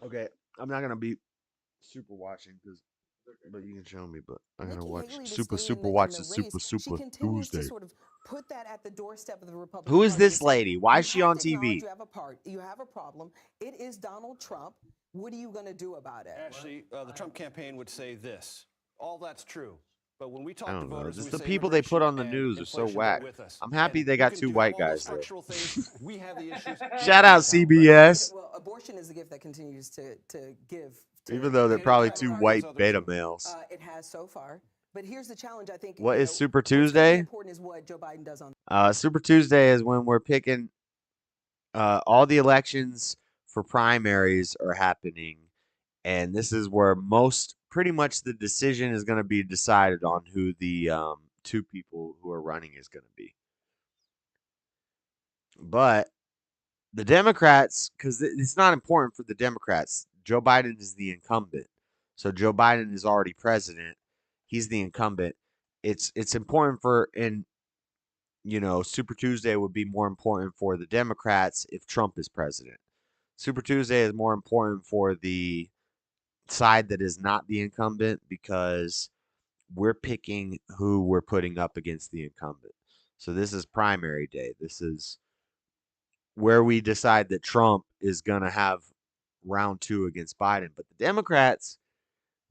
[SPEAKER 2] Okay, I'm not gonna be super watching but you can show me. But I'm gonna watch super watch the super Tuesday.
[SPEAKER 14] To sort of put that at the doorstep of the Republican
[SPEAKER 2] Who is
[SPEAKER 14] Party.
[SPEAKER 2] this lady? Why is she on TV?
[SPEAKER 14] You have a problem. It is Donald Trump. What are you going to do about it?
[SPEAKER 3] Ashley, the Trump campaign would say this. All that's true. But when we talk
[SPEAKER 2] I
[SPEAKER 3] to
[SPEAKER 2] don't know.
[SPEAKER 3] voters,
[SPEAKER 2] Just
[SPEAKER 3] we
[SPEAKER 2] the
[SPEAKER 3] say
[SPEAKER 2] people they put on the
[SPEAKER 3] immigration
[SPEAKER 2] news
[SPEAKER 3] and
[SPEAKER 2] are so
[SPEAKER 3] inflation
[SPEAKER 2] whack.
[SPEAKER 3] with us.
[SPEAKER 2] I'm happy
[SPEAKER 3] And
[SPEAKER 2] they
[SPEAKER 3] you
[SPEAKER 2] got
[SPEAKER 3] can
[SPEAKER 2] two
[SPEAKER 3] do
[SPEAKER 2] white
[SPEAKER 3] all the
[SPEAKER 2] guys there.
[SPEAKER 3] structural things. We have the issues.
[SPEAKER 2] Shout out CBS.
[SPEAKER 14] Well, abortion is a gift that continues to give.
[SPEAKER 2] Even though they're probably two white beta males.
[SPEAKER 14] It has so far. But here's the challenge, I think.
[SPEAKER 2] What is Super
[SPEAKER 14] what's really
[SPEAKER 2] Tuesday?
[SPEAKER 14] important is what Joe Biden does on.
[SPEAKER 2] Super Tuesday is when we're picking. All the elections for primaries are happening, and this is where pretty much the decision is going to be decided on who the two people who are running is going to be. But the Democrats, because it's not important for the Democrats. Joe Biden is the incumbent, so Joe Biden is already president. He's the incumbent. It's important Super Tuesday would be more important for the Democrats if Trump is president. Super Tuesday is more important for the side that is not the incumbent because we're picking who we're putting up against the incumbent. So this is primary day. This is where we decide that Trump is going to have round 2 against Biden. But the Democrats,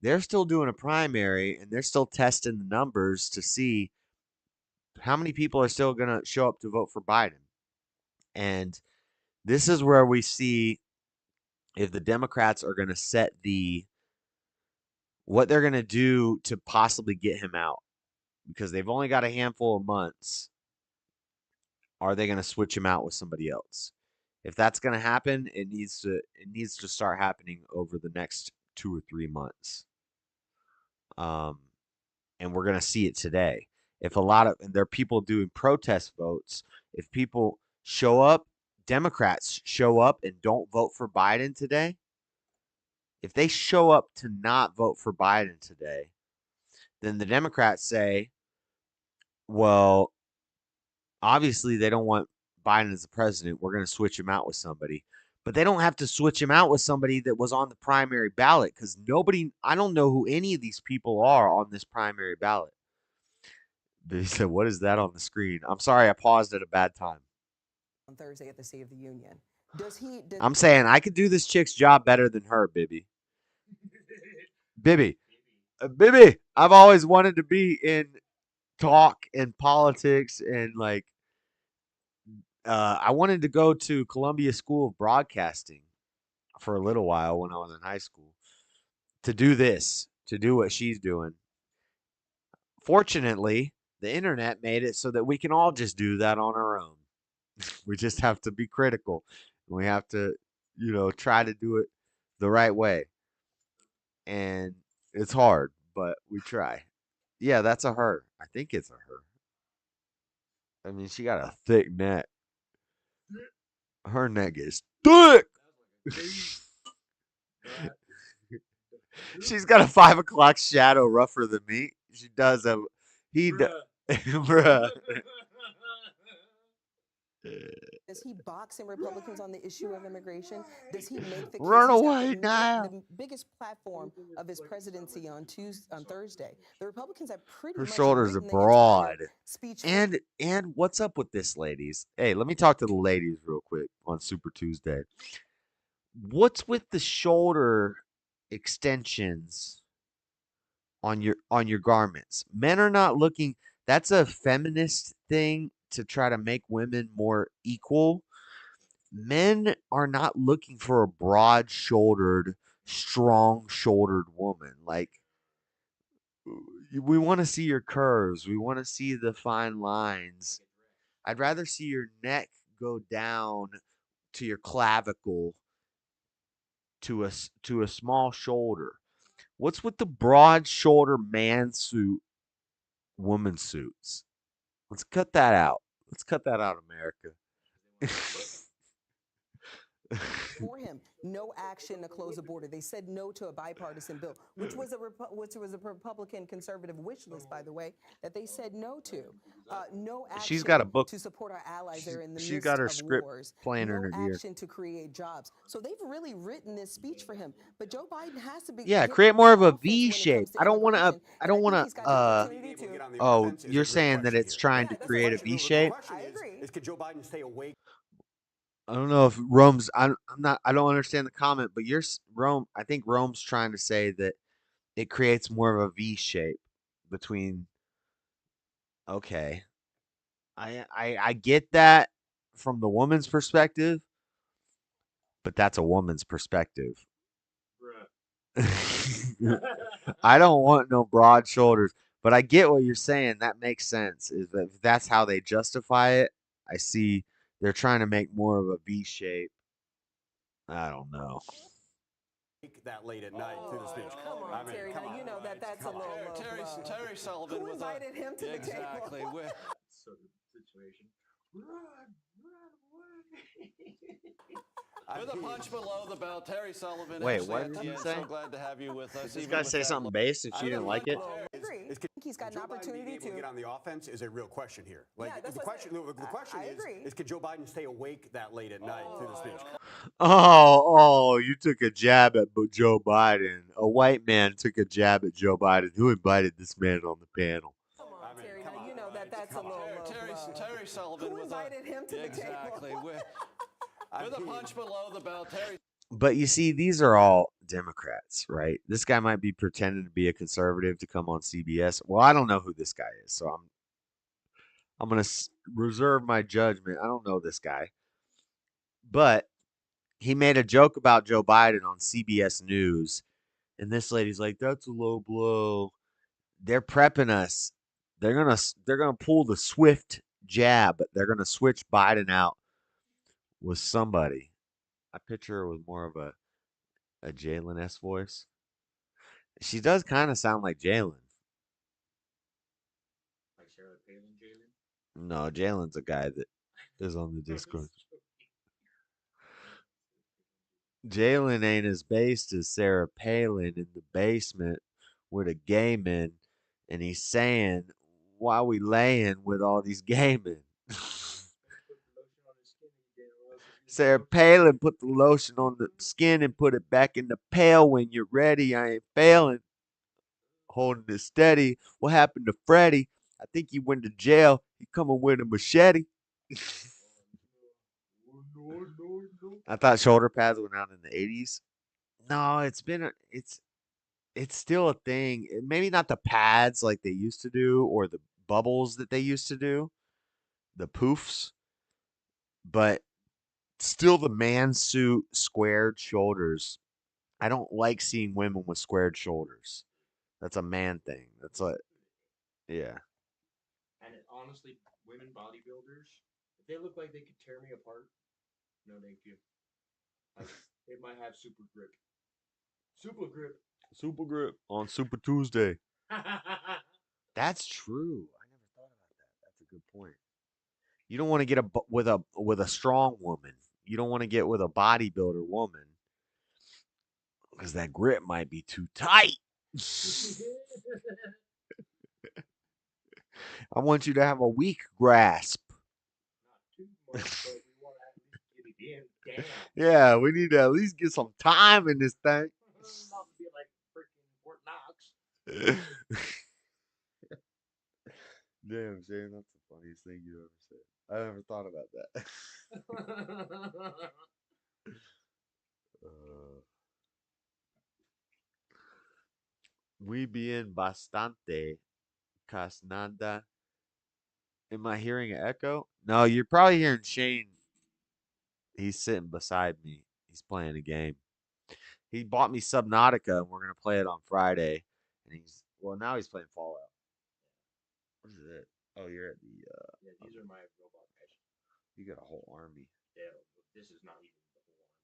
[SPEAKER 2] they're still doing a primary and they're still testing the numbers to see how many people are still going to show up to vote for Biden. And this is where we see if the Democrats are going to set what they're going to do to possibly get him out, because they've only got a handful of months. Are they going to switch him out with somebody else? If that's going to happen, it needs to start happening over the next 2 or 3 months. And we're going to see it today. If and there are people doing protest votes, if people show up, Democrats show up and don't vote for Biden today, if they show up to not vote for Biden today, then the Democrats say, well, obviously they don't want Biden as the president. We're going to switch him out with somebody. But they don't have to switch him out with somebody that was on the primary ballot, because I don't know who any of these people are on this primary ballot. They said, what is that on the screen? I'm sorry, I paused at a bad time.
[SPEAKER 14] On Thursday at the State of the Union.
[SPEAKER 2] I'm saying I could do this chick's job better than her, Bibby. Bibby, I've always wanted to be in talk and politics and I wanted to go to Columbia School of Broadcasting for a little while when I was in high school to do what she's doing. Fortunately, the internet made it so that we can all just do that on our own. We just have to be critical. We have to, try to do it the right way. And it's hard, but we try. Yeah, that's a her. I think it's a her. I mean, she got a thick neck. Her neck is thick. She's got a 5 o'clock shadow rougher than me. She does. Bruh.
[SPEAKER 14] Does he box in Republicans on the issue of immigration? Does he make the case?
[SPEAKER 2] Run
[SPEAKER 14] He's got
[SPEAKER 2] away now.
[SPEAKER 14] the biggest platform of his presidency on Thursday. The Republicans have pretty
[SPEAKER 2] Her
[SPEAKER 14] much
[SPEAKER 2] shoulders are
[SPEAKER 14] written the
[SPEAKER 2] broad.
[SPEAKER 14] entire speech.
[SPEAKER 2] And what's up with this, ladies? Hey, let me talk to the ladies real quick on Super Tuesday. What's with the shoulder extensions on your garments? Men are not looking. That's a feminist thing to try to make women more equal. Men are not looking for a broad-shouldered, strong-shouldered woman. Like, we want to see your curves. We want to see the fine lines. I'd rather see your neck go down to your clavicle to a small shoulder. What's with the broad shoulder man suit, woman suits? Let's cut that out. Let's cut that out, America.
[SPEAKER 14] For him, no action to close the border. They said no to a bipartisan bill, which was a Republican conservative wish list, by the way, that they said no to. No action
[SPEAKER 2] She's got a book
[SPEAKER 14] to support our allies there in the
[SPEAKER 2] she's
[SPEAKER 14] midst
[SPEAKER 2] got her
[SPEAKER 14] of
[SPEAKER 2] script
[SPEAKER 14] wars.
[SPEAKER 2] playing
[SPEAKER 14] No
[SPEAKER 2] in her ear.
[SPEAKER 14] action to create jobs. So they've really written this speech for him. But Joe Biden has to be
[SPEAKER 2] create more of a V shape. I don't want to. Oh, you're saying that it's trying to create a V shape?
[SPEAKER 13] The question is, could Joe Biden stay awake?
[SPEAKER 2] I don't know if Rome's. I'm not. I don't understand the comment, but Rome. I think Rome's trying to say that it creates more of a V shape between. Okay, I get that from the woman's perspective, but that's a woman's perspective. I don't want no broad shoulders, but I get what you're saying. That makes sense. Is that if that's how they justify it? I see they're trying to make more of a V shape. I don't know.
[SPEAKER 13] That late at night through the speech.
[SPEAKER 14] Come on, Terry. Now you know that's a little low.
[SPEAKER 3] Terry Sullivan.
[SPEAKER 14] Who invited him to the
[SPEAKER 3] exactly.
[SPEAKER 14] table?
[SPEAKER 10] Sort of situation. Run away.
[SPEAKER 3] With a punch below the belt, Terry Sullivan.
[SPEAKER 2] Wait, what did he say?
[SPEAKER 3] So glad to have you with us.
[SPEAKER 2] Did this guy say something base and she didn't like it?
[SPEAKER 14] I agree. I think he's got an opportunity
[SPEAKER 13] to get on the offense is a real question here. Like the question is, could Joe Biden stay awake that late at night through the speech?
[SPEAKER 2] Oh, you took a jab at Joe Biden. A white man took a jab at Joe Biden. Who invited this man on the panel?
[SPEAKER 14] Come on, Terry. Now you know that's a little low.
[SPEAKER 3] Terry Sullivan.
[SPEAKER 14] Who invited him to the table?
[SPEAKER 3] Exactly. With a punch below the belt, Terry.
[SPEAKER 2] But you see, these are all Democrats, right? This guy might be pretending to be a conservative to come on CBS. Well, I don't know who this guy is, so I'm going to reserve my judgment. I don't know this guy. But he made a joke about Joe Biden on CBS News, and this lady's like, "That's a low blow." They're prepping us. They're gonna pull the swift jab. They're gonna switch Biden out with somebody. I picture her with more of a Jalen-esque voice. She does kind of sound like Jalen.
[SPEAKER 10] Like Sarah Palin, Jalen?
[SPEAKER 2] No, Jalen's a guy that is on the Discord. Jalen ain't as based as Sarah Palin in the basement with a gay man, and he's saying, "Why we laying with all these gay men?" Sarah Palin put the lotion on the skin and put it back in the pail when you're ready. I ain't failing. Holding it steady. What happened to Freddie? I think he went to jail. He coming with a machete. I thought shoulder pads went out in the 80s. No, it's still a thing. Maybe not the pads like they used to do or the bubbles that they used to do, the poofs, but still the man suit squared shoulders. I don't like seeing women with squared shoulders. That's a man thing. That's like, yeah.
[SPEAKER 10] And honestly, women bodybuilders, if they look like they could tear me apart, no thank you. It might have super grip. Super grip.
[SPEAKER 2] Super grip on Super Tuesday. That's true. I never thought about that. That's a good point. You don't want to get with a strong woman. You don't want to get with a bodybuilder woman because that grip might be too tight. I want you to have a weak grasp. Yeah, we need to at least get some time in this thing. Damn, Shane, that's the funniest thing you ever said. I never thought about that. Muy bien, bastante. Casnada. Am I hearing an echo? No, you're probably hearing Shane. He's sitting beside me. He's playing a game. He bought me Subnautica, and we're gonna play it on Friday. And now he's playing Fallout. What is it? Oh, you're at the.
[SPEAKER 10] Yeah, these are my robot guys.
[SPEAKER 2] You got a whole army.
[SPEAKER 10] Yeah, this is not even the whole army.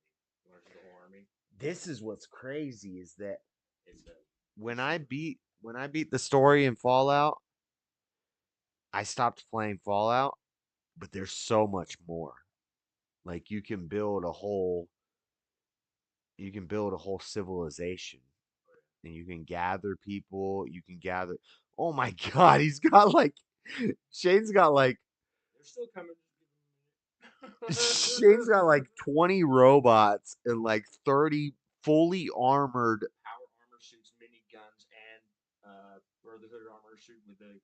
[SPEAKER 10] You want to see the whole army?
[SPEAKER 2] This is what's crazy is that
[SPEAKER 10] It's
[SPEAKER 2] when I beat the story in Fallout, I stopped playing Fallout, but there's so much more. Like you can build a whole civilization, and you can gather people, oh my god, Shane's got like
[SPEAKER 10] they're still coming.
[SPEAKER 2] Shane's got like 20 robots and like 30 fully armored
[SPEAKER 10] power armor suits, mini guns, and Brotherhood armor suit with the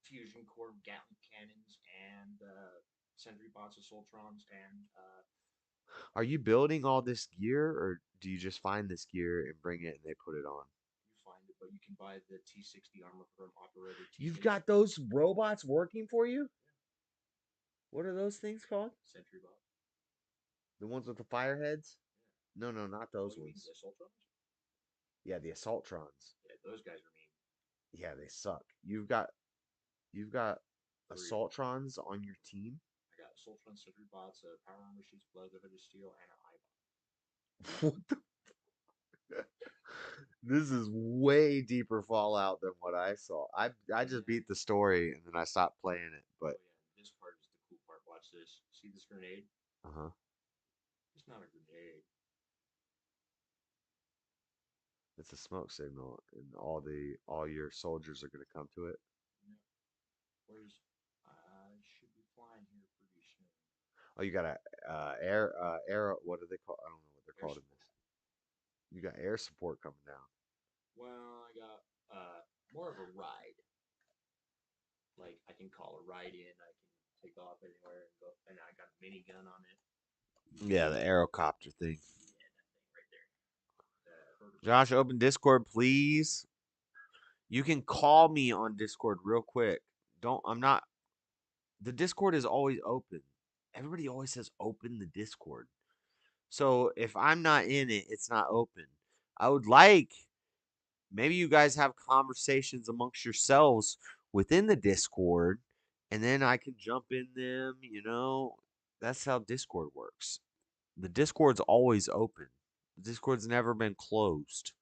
[SPEAKER 10] fusion core Gatling cannons and sentry bots, assaultrons, and
[SPEAKER 2] Are you building all this gear, or do you just find this gear and bring it and they put it on?
[SPEAKER 10] you find it, but you can buy the T60 armor from operator.
[SPEAKER 2] You've got those robots working for you? What are those things called?
[SPEAKER 10] Sentry bots.
[SPEAKER 2] The ones with the fire heads? No, not those ones.
[SPEAKER 10] The assaultrons?
[SPEAKER 2] Yeah, the assaultrons.
[SPEAKER 10] Yeah, those guys are mean.
[SPEAKER 2] Yeah, they suck. You've got assaultrons on your team?
[SPEAKER 10] I got assaultrons, sentry bots, power armor sheets, Brotherhood of Steel, and an eyebot.
[SPEAKER 2] What the? This is way deeper Fallout than what I saw. I just beat the story and then I stopped playing it. But
[SPEAKER 10] this part is the cool part. Watch this. See this grenade? It's not a grenade.
[SPEAKER 2] It's a smoke signal, and all your soldiers are gonna come to it.
[SPEAKER 10] Yeah. I should be flying here pretty soon.
[SPEAKER 2] Oh, you got a air. What are they called? I don't know what they're called in this. You got air support coming down.
[SPEAKER 10] Well, I got more of a ride. Like I can call a ride in. I can take off anywhere and go. And I got a minigun on it.
[SPEAKER 2] Yeah, the aerocopter thing.
[SPEAKER 10] Yeah, that thing right there.
[SPEAKER 2] Josh, open Discord, please. You can call me on Discord real quick. I'm not. The Discord is always open. Everybody always says open the Discord. So if I'm not in it, it's not open. I would like maybe you guys have conversations amongst yourselves within the Discord, and then I can jump in them. That's how Discord works. The Discord's always open. The Discord's never been closed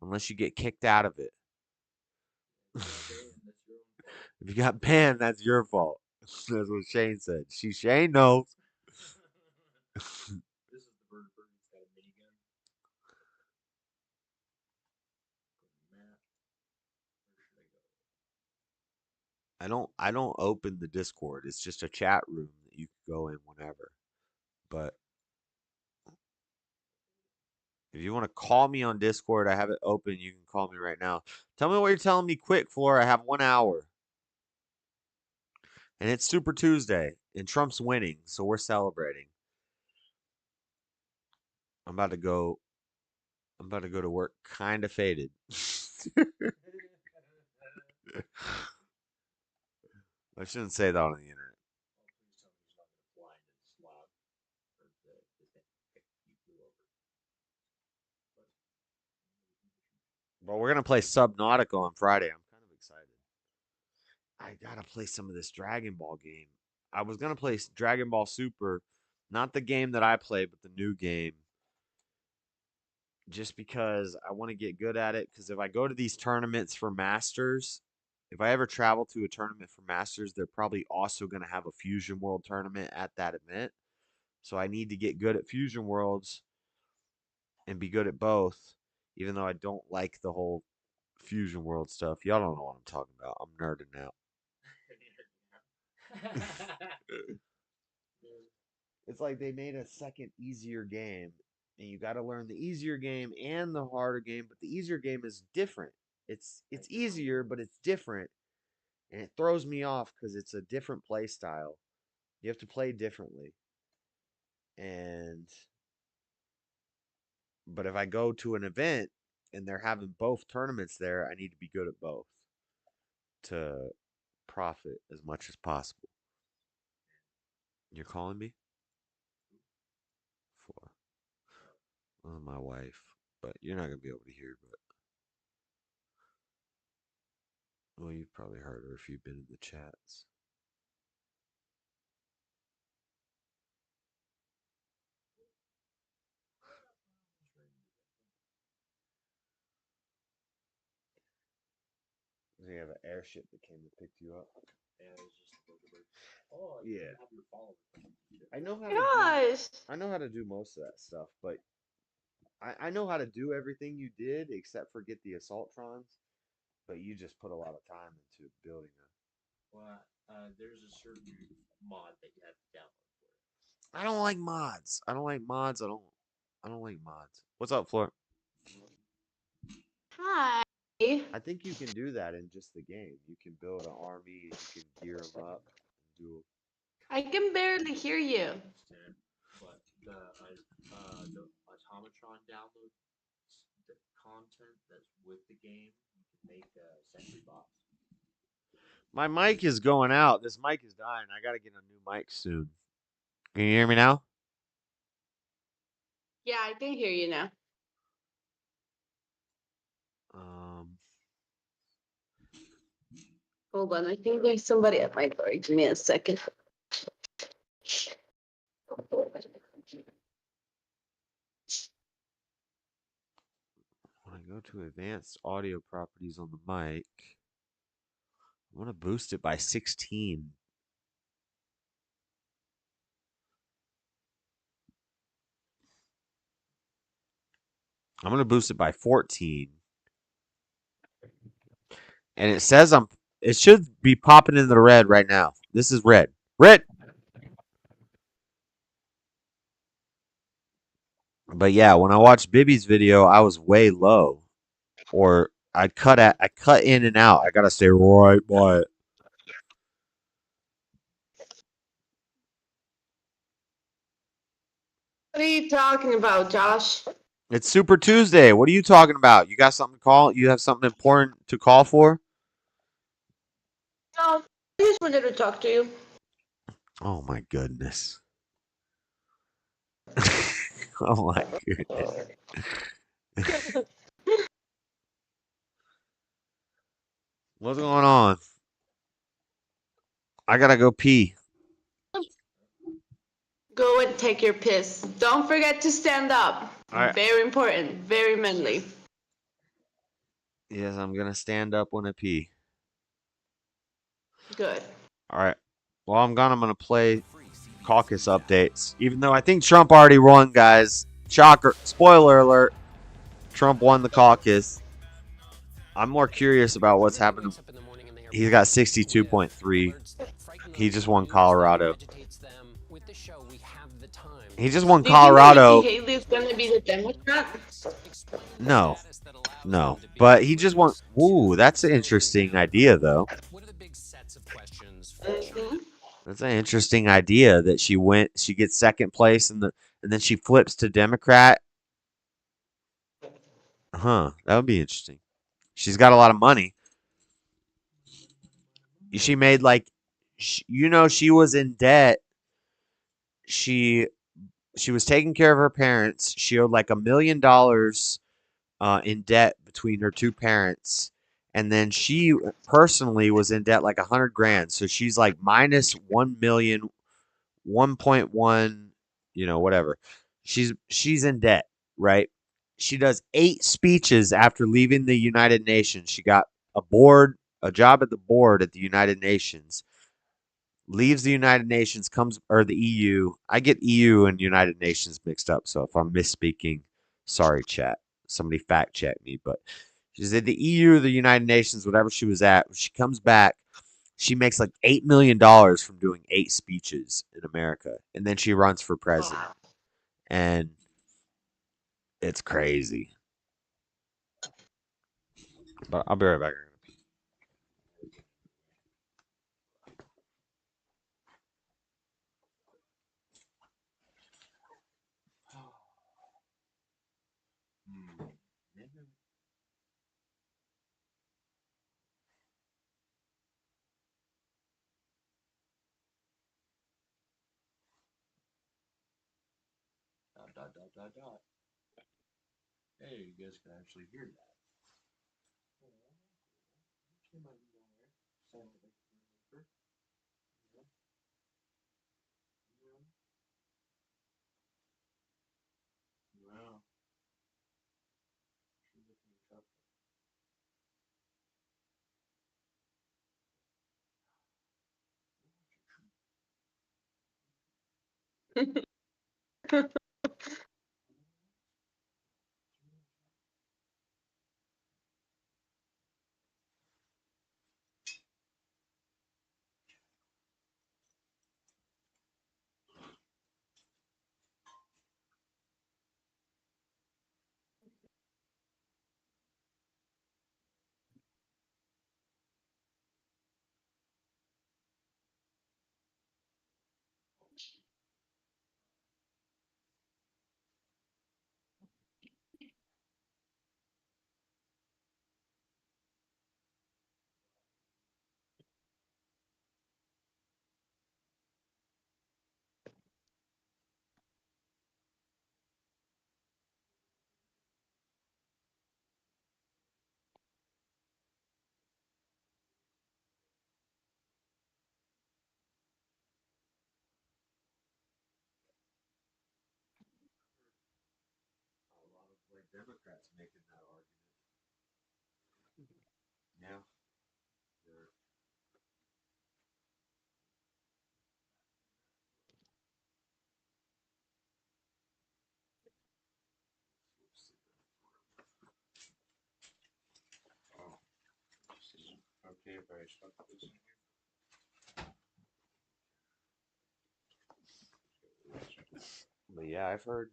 [SPEAKER 2] unless you get kicked out of it. If you got banned, that's your fault. That's what Shane said. Shane knows.
[SPEAKER 10] This is the bird. Bird's got a minigun. Map. Where should I go?
[SPEAKER 2] I don't open the Discord. It's just a chat room that you can go in whenever. But if you want to call me on Discord, I have it open. You can call me right now. Tell me what you're telling me quick, Floor. I have 1 hour. And it's Super Tuesday, and Trump's winning, so we're celebrating. I'm about to go to work kind of faded. I shouldn't say that on the internet. Well, we're gonna play Subnautica on Friday. I'm kind of excited. I gotta play some of this Dragon Ball game. I was gonna play Dragon Ball Super, not the game that I play, but the new game. Just because I want to get good at it. Because if I go to these tournaments for Masters, if I ever travel to a tournament for Masters, they're probably also going to have a Fusion World tournament at that event. So I need to get good at Fusion Worlds and be good at both, even though I don't like the whole Fusion World stuff. Y'all don't know what I'm talking about. I'm nerding out. It's like they made a second easier game, and you got to learn the easier game and the harder game. But the easier game is different. It's easier, but it's different, and it throws me off because it's a different play style. You have to play differently, and but if I go to an event and they're having both tournaments there, I need to be good at both to profit as much as possible. You're calling me? For my wife, but you're not gonna be able to hear. But well, you've probably heard her if you've been in the chats. Do you have an airship that came and picked you up?
[SPEAKER 10] Yeah, it was just oh
[SPEAKER 2] yeah. I know how to do most of that stuff, but I know how to do everything you did except for get the Assaultrons. But you just put a lot of time into building them.
[SPEAKER 10] Well, there's a certain mod that you have to download for it.
[SPEAKER 2] I don't like mods. I don't like mods. I don't like mods. What's up, Floor?
[SPEAKER 15] Hi.
[SPEAKER 2] I think you can do that in just the game. You can build an army and you can gear them up and do.
[SPEAKER 15] I can barely hear you.
[SPEAKER 10] But the automatron download the content that's with the game, you can make sentry bots.
[SPEAKER 2] My mic is going out. This mic is dying. I gotta get a new mic soon. Can you hear me now?
[SPEAKER 15] Yeah, I can hear you now. Hold on, I think there's somebody at my door. Give me a second.
[SPEAKER 2] When I go to advanced audio properties on the mic, I want to boost it by 16. I'm going to boost it by 14. And it says it should be popping in the red right now. This is red. Red! But yeah, when I watched Bibby's video, I was way low. Or I cut in and out. I got to stay right by it.
[SPEAKER 15] What are you talking about, Josh?
[SPEAKER 2] It's Super Tuesday. What are you talking about? You got something to call? You have something important to call for?
[SPEAKER 15] No, I just wanted to talk to you.
[SPEAKER 2] Oh my goodness. Oh my goodness. What's going on? I gotta go pee.
[SPEAKER 15] Go and take your piss. Don't forget to stand up. Very important. Very manly.
[SPEAKER 2] Yes, I'm gonna stand up when I pee.
[SPEAKER 15] Good.
[SPEAKER 2] All right. Well, I'm gonna play caucus updates. Even though I think Trump already won, guys. Shocker. Spoiler alert. Trump won the caucus. I'm more curious about what's happening. He's got 62.3. He just won Colorado. He just won Colorado.
[SPEAKER 15] Do you think Nikki Haley's going to be the Democrat?
[SPEAKER 2] No. But he just won. Ooh, that's an interesting idea, though. That's an interesting idea that she gets second place and then she flips to Democrat. That would be interesting. She's got a lot of money. She made she was in debt. She was taking care of her parents. She owed like $1 million in debt between her two parents. And then she personally was in debt like $100,000. So she's like minus 1 million, 1.1, whatever. She's in debt, right? She does 8 speeches after leaving the United Nations. She got a job at the board at the United Nations. Leaves the United Nations, or the EU. I get EU and United Nations mixed up. So if I'm misspeaking, sorry, chat. Somebody fact check me. But she's at the EU, the United Nations, whatever she was at. She comes back. She makes like $8 million from doing 8 speeches in America, and then she runs for president, and it's crazy. But I'll be right back.
[SPEAKER 10] Dot, dot, dot, dot. Hey, you guys can actually hear that. Wow. A lot of like Democrats making that argument. Yeah. They're oh. Okay, if I stuck this in here.
[SPEAKER 2] But yeah, I've heard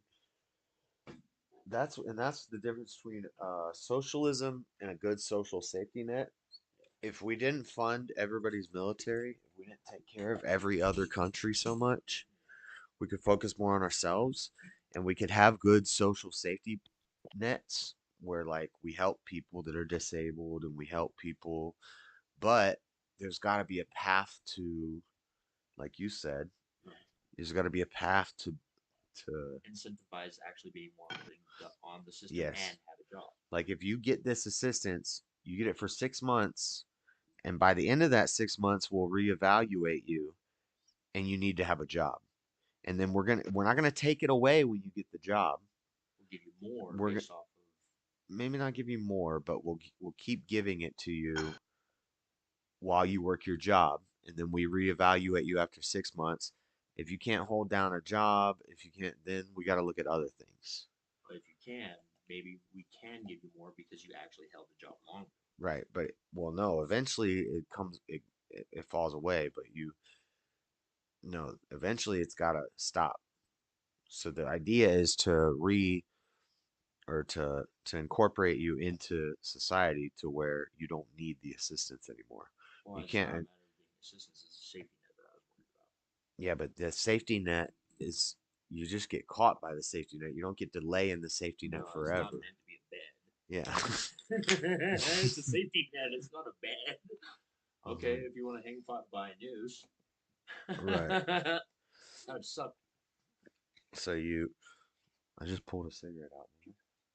[SPEAKER 2] that's the difference between socialism and a good social safety net. If we didn't fund everybody's military, if we didn't take care of every other country so much, we could focus more on ourselves, and we could have good social safety nets where like we help people that are disabled and we help people, but there's got to be a path to, like you said, there's got to be a path to
[SPEAKER 10] Incentivize actually being more on the system
[SPEAKER 2] yes.
[SPEAKER 10] and have a job.
[SPEAKER 2] Like if you get this assistance, you get it for 6 months, and by the end of that 6 months, we'll reevaluate you, and you need to have a job. And then we're not gonna take it away when you get the job.
[SPEAKER 10] We'll give you more
[SPEAKER 2] We're
[SPEAKER 10] based off of
[SPEAKER 2] maybe not give you more, but we'll keep giving it to you while you work your job, and then we reevaluate you after 6 months. If you can't hold down a job, if you can't, then we got to look at other things.
[SPEAKER 10] But if you can, maybe we can give you more because you actually held the job longer.
[SPEAKER 2] Right, but well, no. Eventually, it falls away. But no. Eventually, it's got to stop. So the idea is to incorporate you into society to where you don't need the assistance anymore.
[SPEAKER 10] Well,
[SPEAKER 2] You
[SPEAKER 10] it's not a
[SPEAKER 2] can't.
[SPEAKER 10] matter of getting assistance; it's a safety net that I was worried about.
[SPEAKER 2] Yeah, but the safety net is you just get caught by the safety net. You don't get to lay in the safety net
[SPEAKER 10] No,
[SPEAKER 2] forever.
[SPEAKER 10] it's not meant to be a bed.
[SPEAKER 2] Yeah.
[SPEAKER 10] It's a safety net. It's not a bed. Okay, if you want to hang by a noose.
[SPEAKER 2] Right.
[SPEAKER 10] That would suck.
[SPEAKER 2] So I just pulled a cigarette out.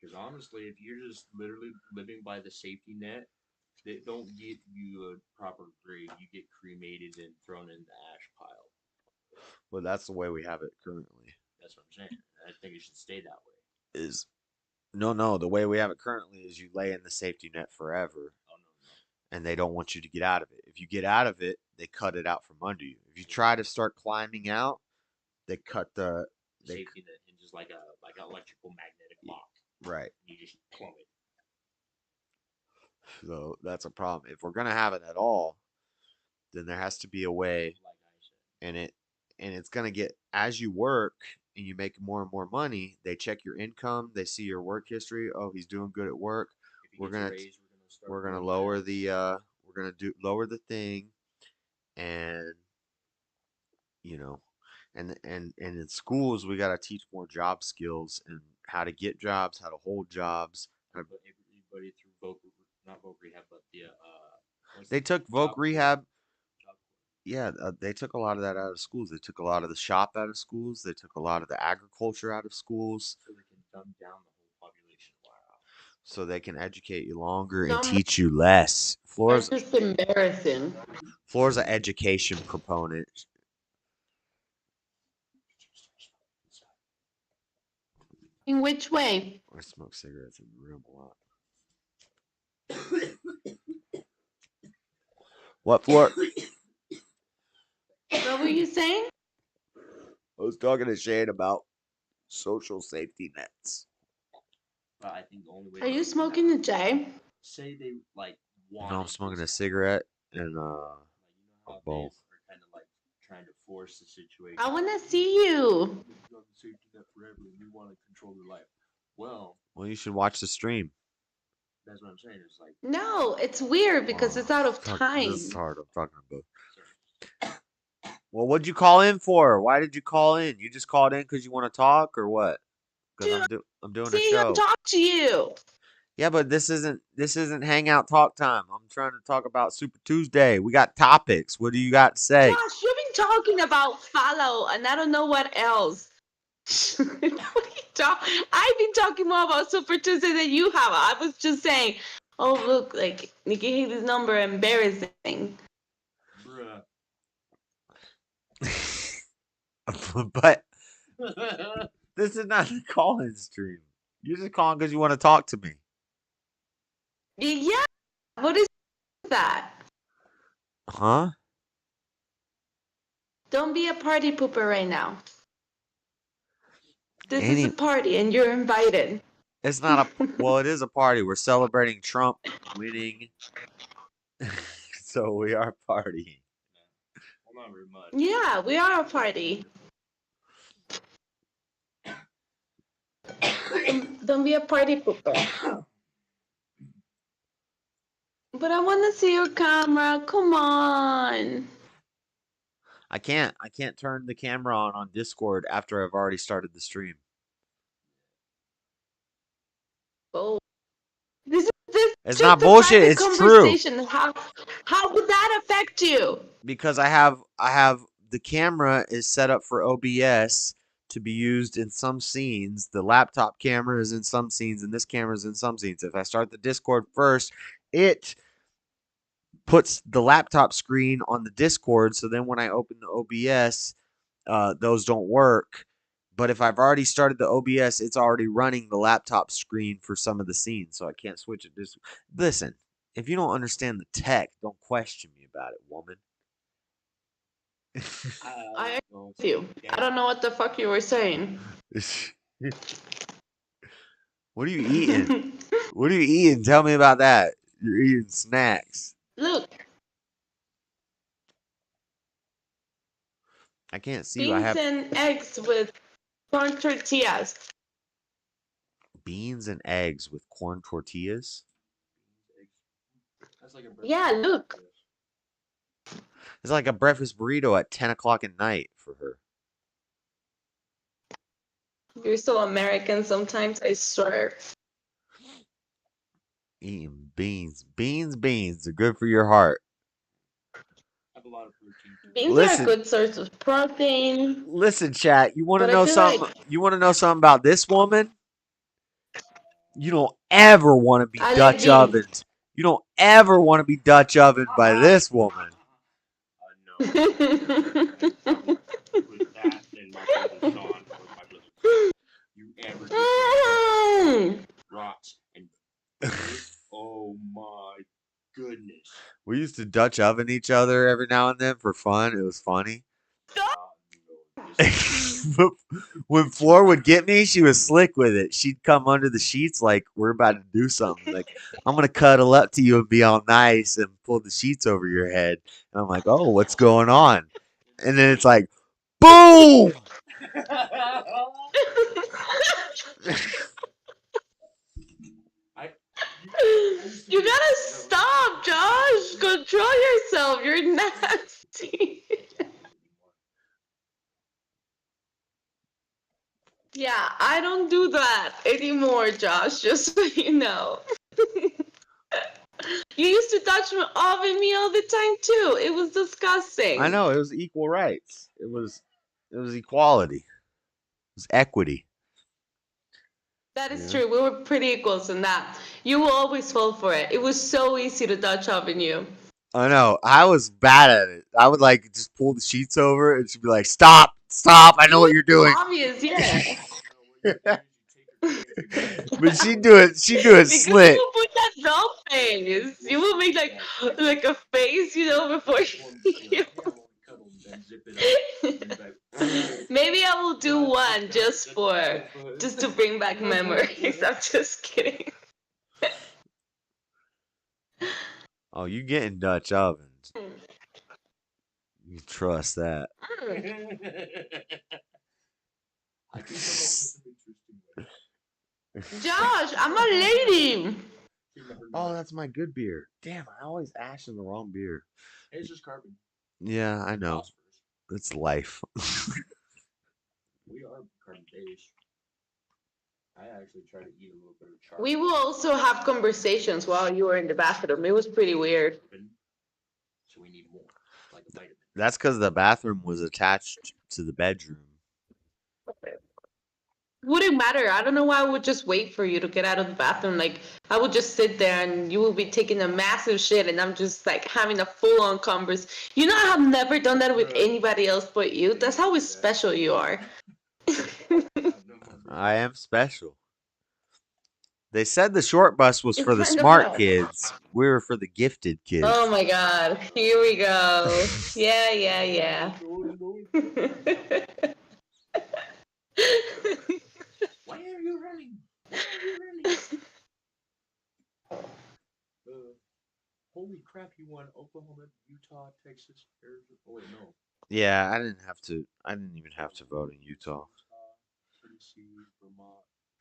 [SPEAKER 10] Because honestly, if you're just literally living by the safety net, they don't get you a proper grave. You get cremated and thrown in the ash pile.
[SPEAKER 2] Well, that's the way we have it currently.
[SPEAKER 10] That's what I'm saying. I think it should stay that way.
[SPEAKER 2] Is no, the way we have it currently is you lay in the safety net forever.
[SPEAKER 10] Oh, no.
[SPEAKER 2] And they don't want you to get out of it. If you get out of it, they cut it out from under you. If you try to start climbing out, they cut the
[SPEAKER 10] safety net hinges like an electrical magnetic lock.
[SPEAKER 2] Right.
[SPEAKER 10] You just plummet.
[SPEAKER 2] So that's a problem. If we're gonna have it at all, then there has to be a way, and it's gonna get, as you work and you make more and more money, they check your income, they see your work history. Oh, he's doing good at work. We're gonna lower the lower the thing, and and in schools we gotta teach more job skills and how to get jobs, how to hold jobs.
[SPEAKER 10] Everybody through not voc rehab, but
[SPEAKER 2] They took voc rehab. Yeah, they took a lot of that out of schools. They took a lot of the shop out of schools. They took a lot of the agriculture out of schools.
[SPEAKER 10] So they can dumb down the whole population. Wow.
[SPEAKER 2] So they can educate you longer and teach you less.
[SPEAKER 15] That's just embarrassing.
[SPEAKER 2] Flora's an education proponent.
[SPEAKER 15] In which way?
[SPEAKER 2] I smoke cigarettes in the room a lot. What, Flora?
[SPEAKER 15] What were you saying?
[SPEAKER 2] I was talking to Shane about social safety nets.
[SPEAKER 10] I think the only way.
[SPEAKER 15] Are you smoking a J?
[SPEAKER 10] Say they want.
[SPEAKER 2] No, I'm smoking a cigarette and
[SPEAKER 10] How
[SPEAKER 2] both.
[SPEAKER 10] are kind of trying to force the situation.
[SPEAKER 15] I want to see you.
[SPEAKER 10] Safety net forever, and we want to control their life. Well,
[SPEAKER 2] you should watch the stream.
[SPEAKER 10] That's what I'm saying. It's
[SPEAKER 15] No, it's weird because it's out of time.
[SPEAKER 2] This is hard. I'm talking about. Well, what'd you call in for? Why did you call in? You just called in because you want to talk, or what? Because I'm doing a show.
[SPEAKER 15] Talk to you.
[SPEAKER 2] Yeah, but this isn't hangout talk time. I'm trying to talk about Super Tuesday. We got topics. What do you got to say?
[SPEAKER 15] Josh, you've been talking about follow, and I don't know what else. I've been talking more about Super Tuesday than you have. I was just saying, oh look, Nikki Haley's number embarrassing.
[SPEAKER 10] Bruh.
[SPEAKER 2] But this is not the call-in stream. You're just calling because you want to talk to me.
[SPEAKER 15] Yeah. What is that?
[SPEAKER 2] Huh?
[SPEAKER 15] Don't be a party pooper right now. This is a party, and you're invited.
[SPEAKER 2] It's not a well. It is a party. We're celebrating Trump winning, so we are partying.
[SPEAKER 10] Well, not very much.
[SPEAKER 15] Yeah, we are a party. Don't be a party pooper. But I want to see your camera. Come on.
[SPEAKER 2] I can't turn the camera on Discord after I've already started the stream.
[SPEAKER 15] Oh.
[SPEAKER 2] It's not bullshit. It's true.
[SPEAKER 15] How would that affect you?
[SPEAKER 2] Because I have the camera is set up for OBS to be used in some scenes. The laptop camera is in some scenes, and this camera is in some scenes. If I start the Discord first, it puts the laptop screen on the Discord, so then when I open the OBS, those don't work. But if I've already started the OBS, it's already running the laptop screen for some of the scenes, so I can't switch it. Listen, if you don't understand the tech, don't question me about it, woman.
[SPEAKER 15] I agree with you. I don't know what the fuck you were saying.
[SPEAKER 2] What are you eating? What are you eating? Tell me about that. You're eating snacks.
[SPEAKER 15] Look.
[SPEAKER 2] I can't see
[SPEAKER 15] you. Beans and eggs with corn tortillas.
[SPEAKER 2] Beans and eggs with corn tortillas?
[SPEAKER 15] Yeah, look.
[SPEAKER 2] It's like a breakfast burrito at 10 o'clock at night for her.
[SPEAKER 15] You're so American sometimes, I swear.
[SPEAKER 2] Eating beans. Beans. They're good for your heart.
[SPEAKER 10] Have a lot of protein.
[SPEAKER 15] Beans are a good source of protein.
[SPEAKER 2] Listen, chat. You want to know something? You want to know something about this woman? You don't ever want to be Dutch ovened. You don't ever want to be Dutch ovened by this woman.
[SPEAKER 10] Rocks and oh my goodness.
[SPEAKER 2] We used to Dutch oven each other every now and then for fun. It was funny. when Floor would get me, she was slick with it. She'd come under the sheets like we're about to do something. Like I'm gonna cuddle up to you and be all nice and pull the sheets over your head. And I'm like, oh, what's going on? And then it's like, boom.
[SPEAKER 15] You gotta stop, Josh. Control yourself. You're nasty. Yeah, I don't do that anymore, Josh. Just so you know. You used to touch me off at me all the time too. It was disgusting.
[SPEAKER 2] I know, it was equal rights. It was equality. It was equity.
[SPEAKER 15] That is true. We were pretty equals in that. You will always fall for it. It was so easy to touch up in you.
[SPEAKER 2] I know. I was bad at it. I would like just pull the sheets over and she'd be like, stop, stop. I know what you're doing.
[SPEAKER 15] Obvious, yeah.
[SPEAKER 2] But she'd do it
[SPEAKER 15] Because
[SPEAKER 2] slick.
[SPEAKER 15] you will put that doll face. You will make like a face, you know, before you. Maybe I will do one just to bring back memories. I'm just kidding.
[SPEAKER 2] Oh, you getting Dutch ovens. You trust that.
[SPEAKER 15] Josh, I'm a lady.
[SPEAKER 2] Oh, that's my good beer. Damn, I always ash in the wrong beer.
[SPEAKER 10] It's just carbon.
[SPEAKER 2] Yeah, I know. It's life.
[SPEAKER 10] We are carbon based. I actually try to eat a little bit of charcoal.
[SPEAKER 15] We will also have conversations while you were in the bathroom. It was pretty weird.
[SPEAKER 10] So we need more, like a vitamin.
[SPEAKER 2] That's because the bathroom was attached to the bedroom.
[SPEAKER 15] Wouldn't matter. I don't know why I would just wait for you to get out of the bathroom. Like, I would just sit there and you would be taking a massive shit and I'm just like having a full-on converse. You know, I have never done that with anybody else but you. That's how special you are.
[SPEAKER 2] I am special. They said the short bus was for the
[SPEAKER 15] kind of
[SPEAKER 2] smart
[SPEAKER 15] bad.
[SPEAKER 2] kids. We were for the gifted kids.
[SPEAKER 15] Oh my god. Here we go. Yeah.
[SPEAKER 10] Why are you running? Why are you running? Holy crap, you won Oklahoma, Utah, Texas, Arizona. Oh, wait, no.
[SPEAKER 2] Yeah, I didn't even have to vote in Utah.
[SPEAKER 10] Tennessee, Vermont.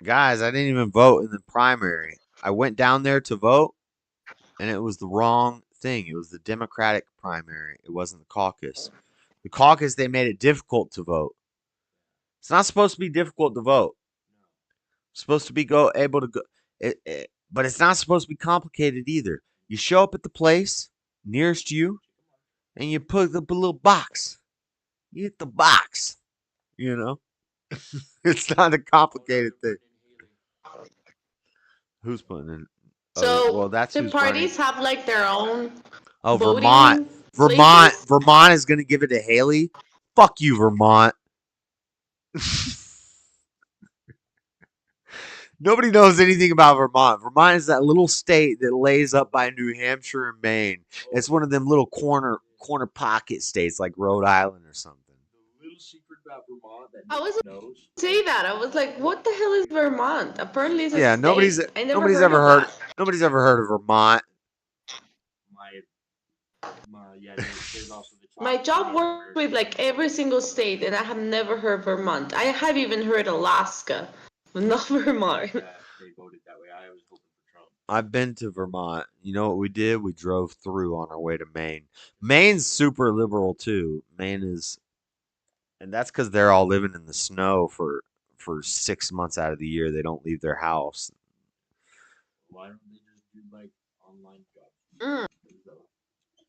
[SPEAKER 2] Guys, I didn't even vote in the primary. I went down there to vote, and it was the wrong thing. It was the Democratic primary. It wasn't the caucus. The caucus, they made it difficult to vote. It's not supposed to be difficult to vote. It's supposed to be able to go, but it's not supposed to be complicated either. You show up at the place nearest you, and you put up a little box. You hit the box. You know, it's not a complicated thing. Who's putting in?
[SPEAKER 15] So,
[SPEAKER 2] well, that's
[SPEAKER 15] the
[SPEAKER 2] who's
[SPEAKER 15] parties
[SPEAKER 2] running.
[SPEAKER 15] have like their own.
[SPEAKER 2] Oh,
[SPEAKER 15] voting
[SPEAKER 2] Vermont
[SPEAKER 15] places?
[SPEAKER 2] is going to give it to Haley. Fuck you, Vermont. Nobody knows anything about Vermont. Vermont is that little state that lays up by New Hampshire and Maine. It's one of them little corner pocket states like Rhode Island or something.
[SPEAKER 10] The little secret about Vermont that
[SPEAKER 15] I was
[SPEAKER 10] nobody knows.
[SPEAKER 15] say that. I was like, what the hell is Vermont? Apparently it's a
[SPEAKER 2] Yeah,
[SPEAKER 15] state.
[SPEAKER 2] nobody's
[SPEAKER 15] I never
[SPEAKER 2] nobody's
[SPEAKER 15] heard
[SPEAKER 2] ever
[SPEAKER 15] of
[SPEAKER 2] heard
[SPEAKER 15] that.
[SPEAKER 2] nobody's ever heard of Vermont.
[SPEAKER 10] Yeah, there's also the top
[SPEAKER 15] My job works with like every single state, and I have never heard Vermont. I have even heard Alaska, but not Vermont.
[SPEAKER 10] They voted that way. I was hoping for Trump.
[SPEAKER 2] I've been to Vermont. You know what we did? We drove through on our way to Maine. Maine's super liberal too. Maine is, and that's because they're all living in the snow for 6 months out of the year. They don't leave their house.
[SPEAKER 10] Why don't they just do like online jobs?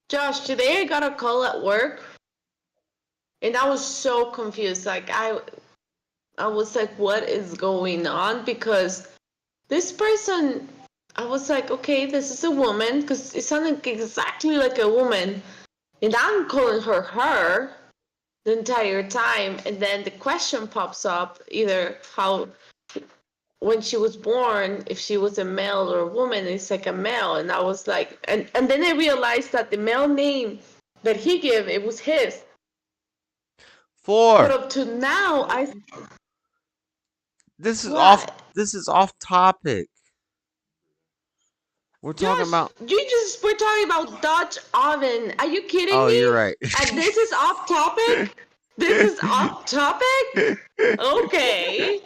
[SPEAKER 15] Josh, today I got a call at work, and I was so confused. Like I was like, what is going on? Because this person, I was like, okay, this is a woman, because it sounded exactly like a woman, and I'm calling her the entire time, and then the question pops up, either when she was born, if she was a male or a woman. It's like a male, and I was like, and then I realized that the male name that he gave, it was his. But
[SPEAKER 2] 4.
[SPEAKER 15] up to now,
[SPEAKER 2] This is off.
[SPEAKER 15] what?
[SPEAKER 2] This is off topic. We're talking
[SPEAKER 15] Josh,
[SPEAKER 2] about.
[SPEAKER 15] we're talking about Dutch oven. Are you kidding
[SPEAKER 2] Oh, you're
[SPEAKER 15] me?
[SPEAKER 2] right.
[SPEAKER 15] And this is off topic? This is off topic? Okay.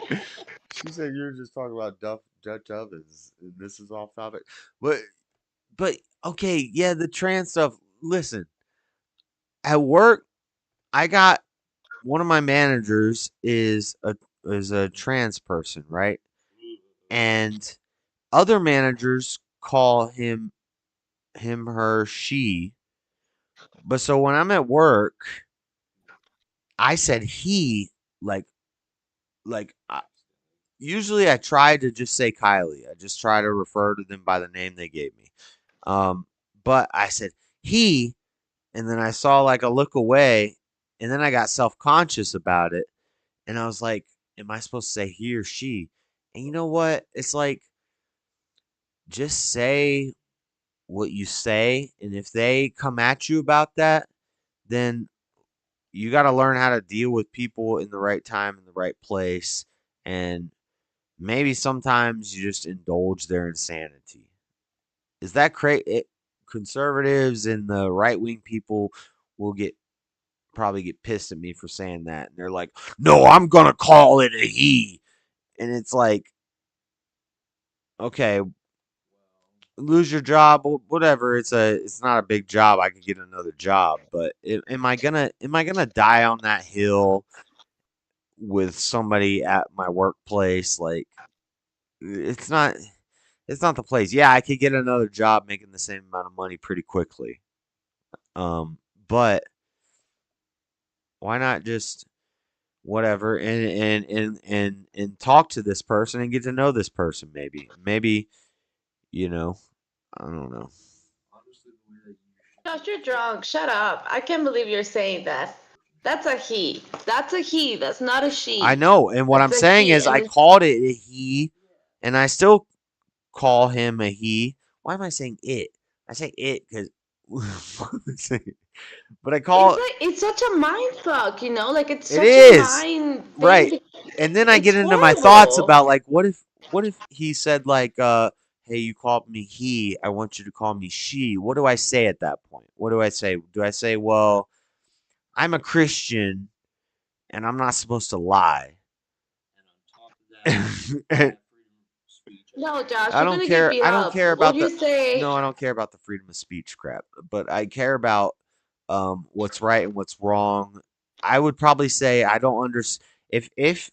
[SPEAKER 2] She said you were just talking about Dutch ovens. And this is off topic. But okay, yeah, the trans stuff. Listen, at work, I got one of my managers is a trans person, right? And other managers call him, her, she. But so when I'm at work, I said he like usually I try to just say Kylie. I just try to refer to them by the name they gave me. But I said he, and then I saw like a look away, and then I got self-conscious about it, and I was like, am I supposed to say he or she? And you know what? It's like just say what you say, and if they come at you about that, then you got to learn how to deal with people in the right time in the right place, and maybe sometimes you just indulge their insanity. Is that crazy? Conservatives and the right wing people will probably get pissed at me for saying that, and they're like, "No, I'm gonna call it a he," and it's like, okay, lose your job, whatever. It's not a big job. I could get another job, but am I gonna die on that hill with somebody at my workplace? Like, it's not. It's not the place. Yeah, I could get another job making the same amount of money pretty quickly. But why not just whatever and talk to this person and get to know this person maybe you know I don't know.
[SPEAKER 15] Josh, you're drunk. Shut up. I can't believe you're saying that. That's a he. That's a he. That's not a
[SPEAKER 2] I
[SPEAKER 15] she.
[SPEAKER 2] know, and what I'm
[SPEAKER 15] That's a
[SPEAKER 2] saying
[SPEAKER 15] he.
[SPEAKER 2] is
[SPEAKER 15] And
[SPEAKER 2] I
[SPEAKER 15] it's
[SPEAKER 2] called it a he, and I still call him a he. Why am I saying it? I say it because but I
[SPEAKER 15] it's
[SPEAKER 2] call
[SPEAKER 15] like it's such a mind fuck, like it's
[SPEAKER 2] it
[SPEAKER 15] such a
[SPEAKER 2] is
[SPEAKER 15] mind
[SPEAKER 2] right.
[SPEAKER 15] thing.
[SPEAKER 2] And then I
[SPEAKER 15] It's
[SPEAKER 2] get into my thoughts
[SPEAKER 15] horrible.
[SPEAKER 2] about like what if he said like hey, you called me he, I want you to call me she. What do I say at that point? What do I say? Do I say, well, I'm a Christian and I'm not supposed to lie?
[SPEAKER 15] No, Josh,
[SPEAKER 2] I
[SPEAKER 15] you're
[SPEAKER 2] don't
[SPEAKER 15] gonna get
[SPEAKER 2] care.
[SPEAKER 15] beat
[SPEAKER 2] I don't
[SPEAKER 15] up.
[SPEAKER 2] care
[SPEAKER 15] What
[SPEAKER 2] about
[SPEAKER 15] do you
[SPEAKER 2] the
[SPEAKER 15] say?
[SPEAKER 2] no, I don't care about the freedom of speech crap, but I care about what's right and what's wrong. I would probably say I don't understand if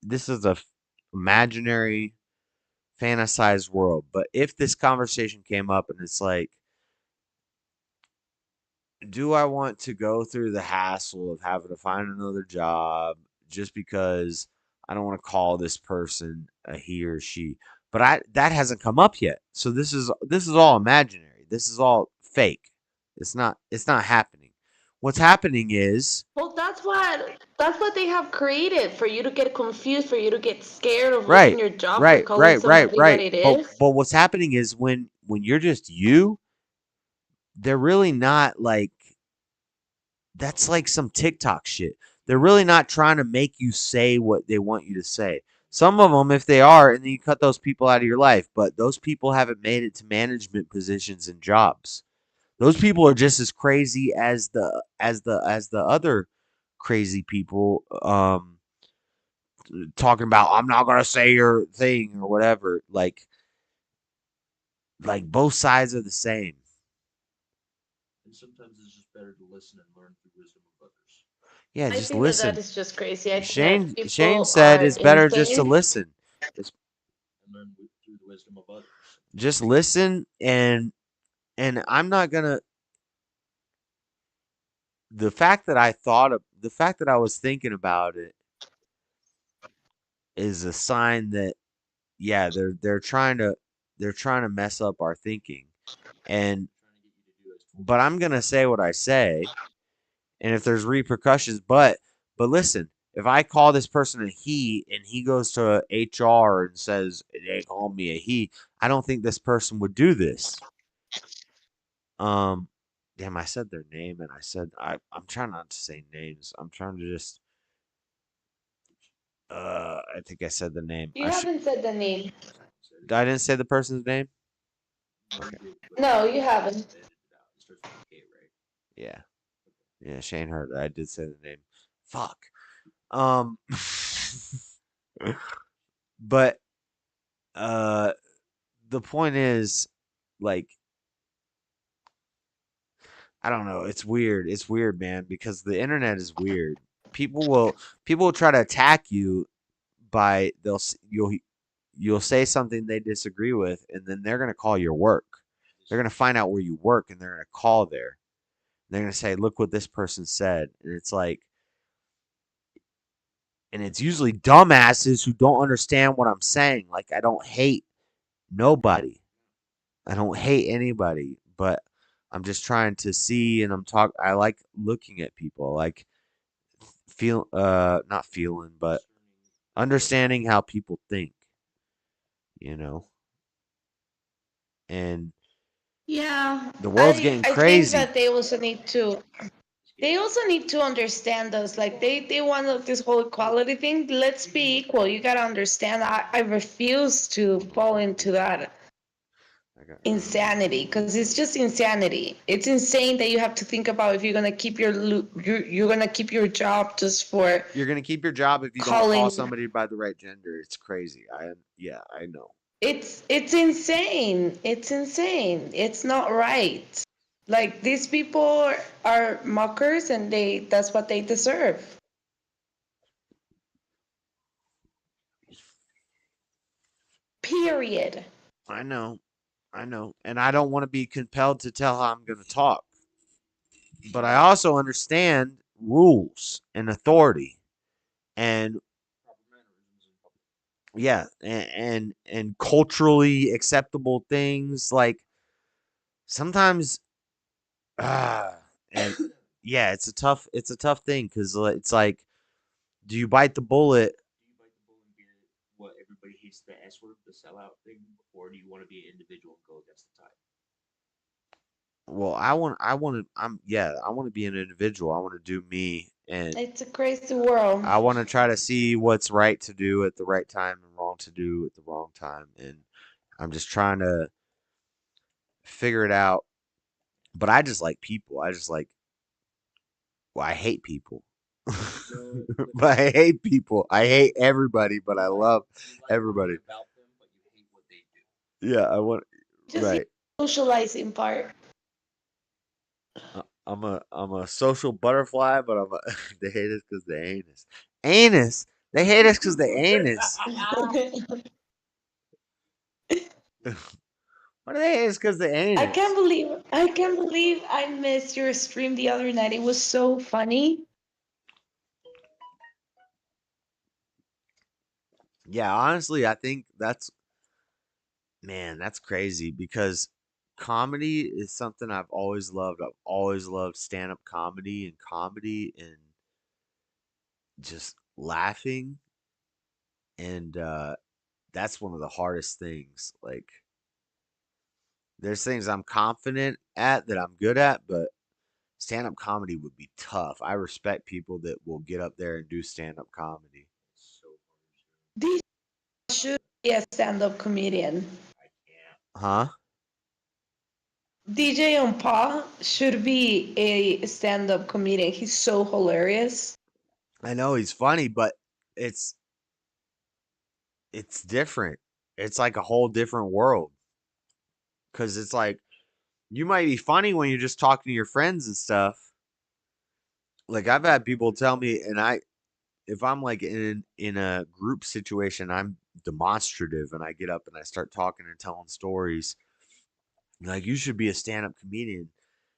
[SPEAKER 2] this is a imaginary fantasized world, but if this conversation came up and it's like, do I want to go through the hassle of having to find another job just because I don't want to call this person a he or she? But that hasn't come up yet. So this is all imaginary. This is all fake. It's not happening. What's happening is
[SPEAKER 15] Well, that's what they have created for you to get confused, for you to get scared of losing
[SPEAKER 2] right,
[SPEAKER 15] your job for
[SPEAKER 2] right,
[SPEAKER 15] calling
[SPEAKER 2] right, right,
[SPEAKER 15] somebody what
[SPEAKER 2] right.
[SPEAKER 15] it
[SPEAKER 2] But
[SPEAKER 15] is.
[SPEAKER 2] but what's happening is when you're just you, they're really not like that's like some TikTok shit. They're really not trying to make you say what they want you to say. Some of them, if they are, and then you cut those people out of your life, but those people haven't made it to management positions and jobs. Those people are just as crazy as the other crazy people talking about I'm not gonna say your thing or whatever. Like both sides are the same.
[SPEAKER 10] And sometimes it's just better to listen and learn through wisdom of others.
[SPEAKER 2] Yeah,
[SPEAKER 15] I
[SPEAKER 2] just
[SPEAKER 15] think that
[SPEAKER 2] listen.
[SPEAKER 15] is just crazy. I think that
[SPEAKER 2] Shane
[SPEAKER 15] people
[SPEAKER 2] said
[SPEAKER 15] are
[SPEAKER 2] it's better just to
[SPEAKER 15] insane.
[SPEAKER 2] listen. It's
[SPEAKER 10] And learn through the wisdom of others.
[SPEAKER 2] just listen and I'm not gonna the fact that I was thinking about it is a sign that yeah, they're trying to mess up our thinking. And but I'm gonna say what I say, and if there's repercussions, but listen, if I call this person a he and he goes to HR and says they call me a he, I don't think this person would do this. Um, Damn, I said their name, and I said I'm trying not to say names. I'm trying to just. I think I said the name.
[SPEAKER 15] You haven't said the name.
[SPEAKER 2] I didn't say the person's name. Okay.
[SPEAKER 15] No, you haven't.
[SPEAKER 2] Yeah. Yeah, Shane heard it. I did say the name. Fuck. Um. But the point is, like, I don't know. It's weird. It's weird, man, because the internet is weird. People will try to attack you by you'll say something they disagree with, and then they're gonna call your work. They're gonna find out where you work, and they're gonna call there. They're gonna say, "Look what this person said," and it's like, and it's usually dumbasses who don't understand what I'm saying. Like, I don't hate nobody. I don't hate anybody, but I'm just trying to see, and I like looking at people. I like not feeling, but understanding how people think, you know. And
[SPEAKER 15] Yeah,
[SPEAKER 2] the world's getting
[SPEAKER 15] I think
[SPEAKER 2] crazy.
[SPEAKER 15] that they also need to understand us. Like they want this whole equality thing. Let's be equal. You gotta understand. I refuse to fall into that insanity because it's just insanity. It's insane that you have to think about if you're gonna keep you're gonna keep your job just for
[SPEAKER 2] You're gonna keep your job if you don't call somebody by the right gender. It's crazy. I know.
[SPEAKER 15] It's insane. It's insane. It's not right. Like these people are mockers and that's what they deserve. Period.
[SPEAKER 2] I know. I know. And I don't want to be compelled to tell how I'm gonna talk. But I also understand rules and authority. And yeah, and culturally acceptable things, like sometimes and yeah, it's a tough thing because it's like, do you bite the bullet?
[SPEAKER 10] What everybody hates the S word, the sellout thing, or do you want to be an individual and go against the tide?
[SPEAKER 2] Well, I want to be an individual. I want to do me, and
[SPEAKER 15] It's a crazy world.
[SPEAKER 2] I want to try to see what's right to do at the right time and wrong to do at the wrong time, and I'm just trying to figure it out. But I just like people. Well, I hate people. But I hate people. I hate everybody, but I love everybody. Yeah, I want
[SPEAKER 15] Just the
[SPEAKER 2] right.
[SPEAKER 15] socializing part.
[SPEAKER 2] I'm a social butterfly, but they hate us because they anus. Anus. They hate us because they anus. Why do they hate us because they anus?
[SPEAKER 15] I can't believe I missed your stream the other night. It was so funny.
[SPEAKER 2] Yeah, honestly, I think that's crazy because comedy is something I've always loved. I've always loved stand-up comedy and just laughing, and that's one of the hardest things. Like, there's things I'm confident at that I'm good at, but stand-up comedy would be tough. I respect people that will get up there and do stand-up comedy.
[SPEAKER 15] DJ should be a stand-up comedian.
[SPEAKER 2] Huh?
[SPEAKER 15] DJ on Pa should be a stand-up comedian. He's so hilarious.
[SPEAKER 2] I know he's funny, but it's different. It's like a whole different world. Cause it's like you might be funny when you're just talking to your friends and stuff. Like, I've had people tell me, and if I'm like in a group situation, I'm demonstrative and I get up and I start talking and telling stories. Like, you should be a stand-up comedian.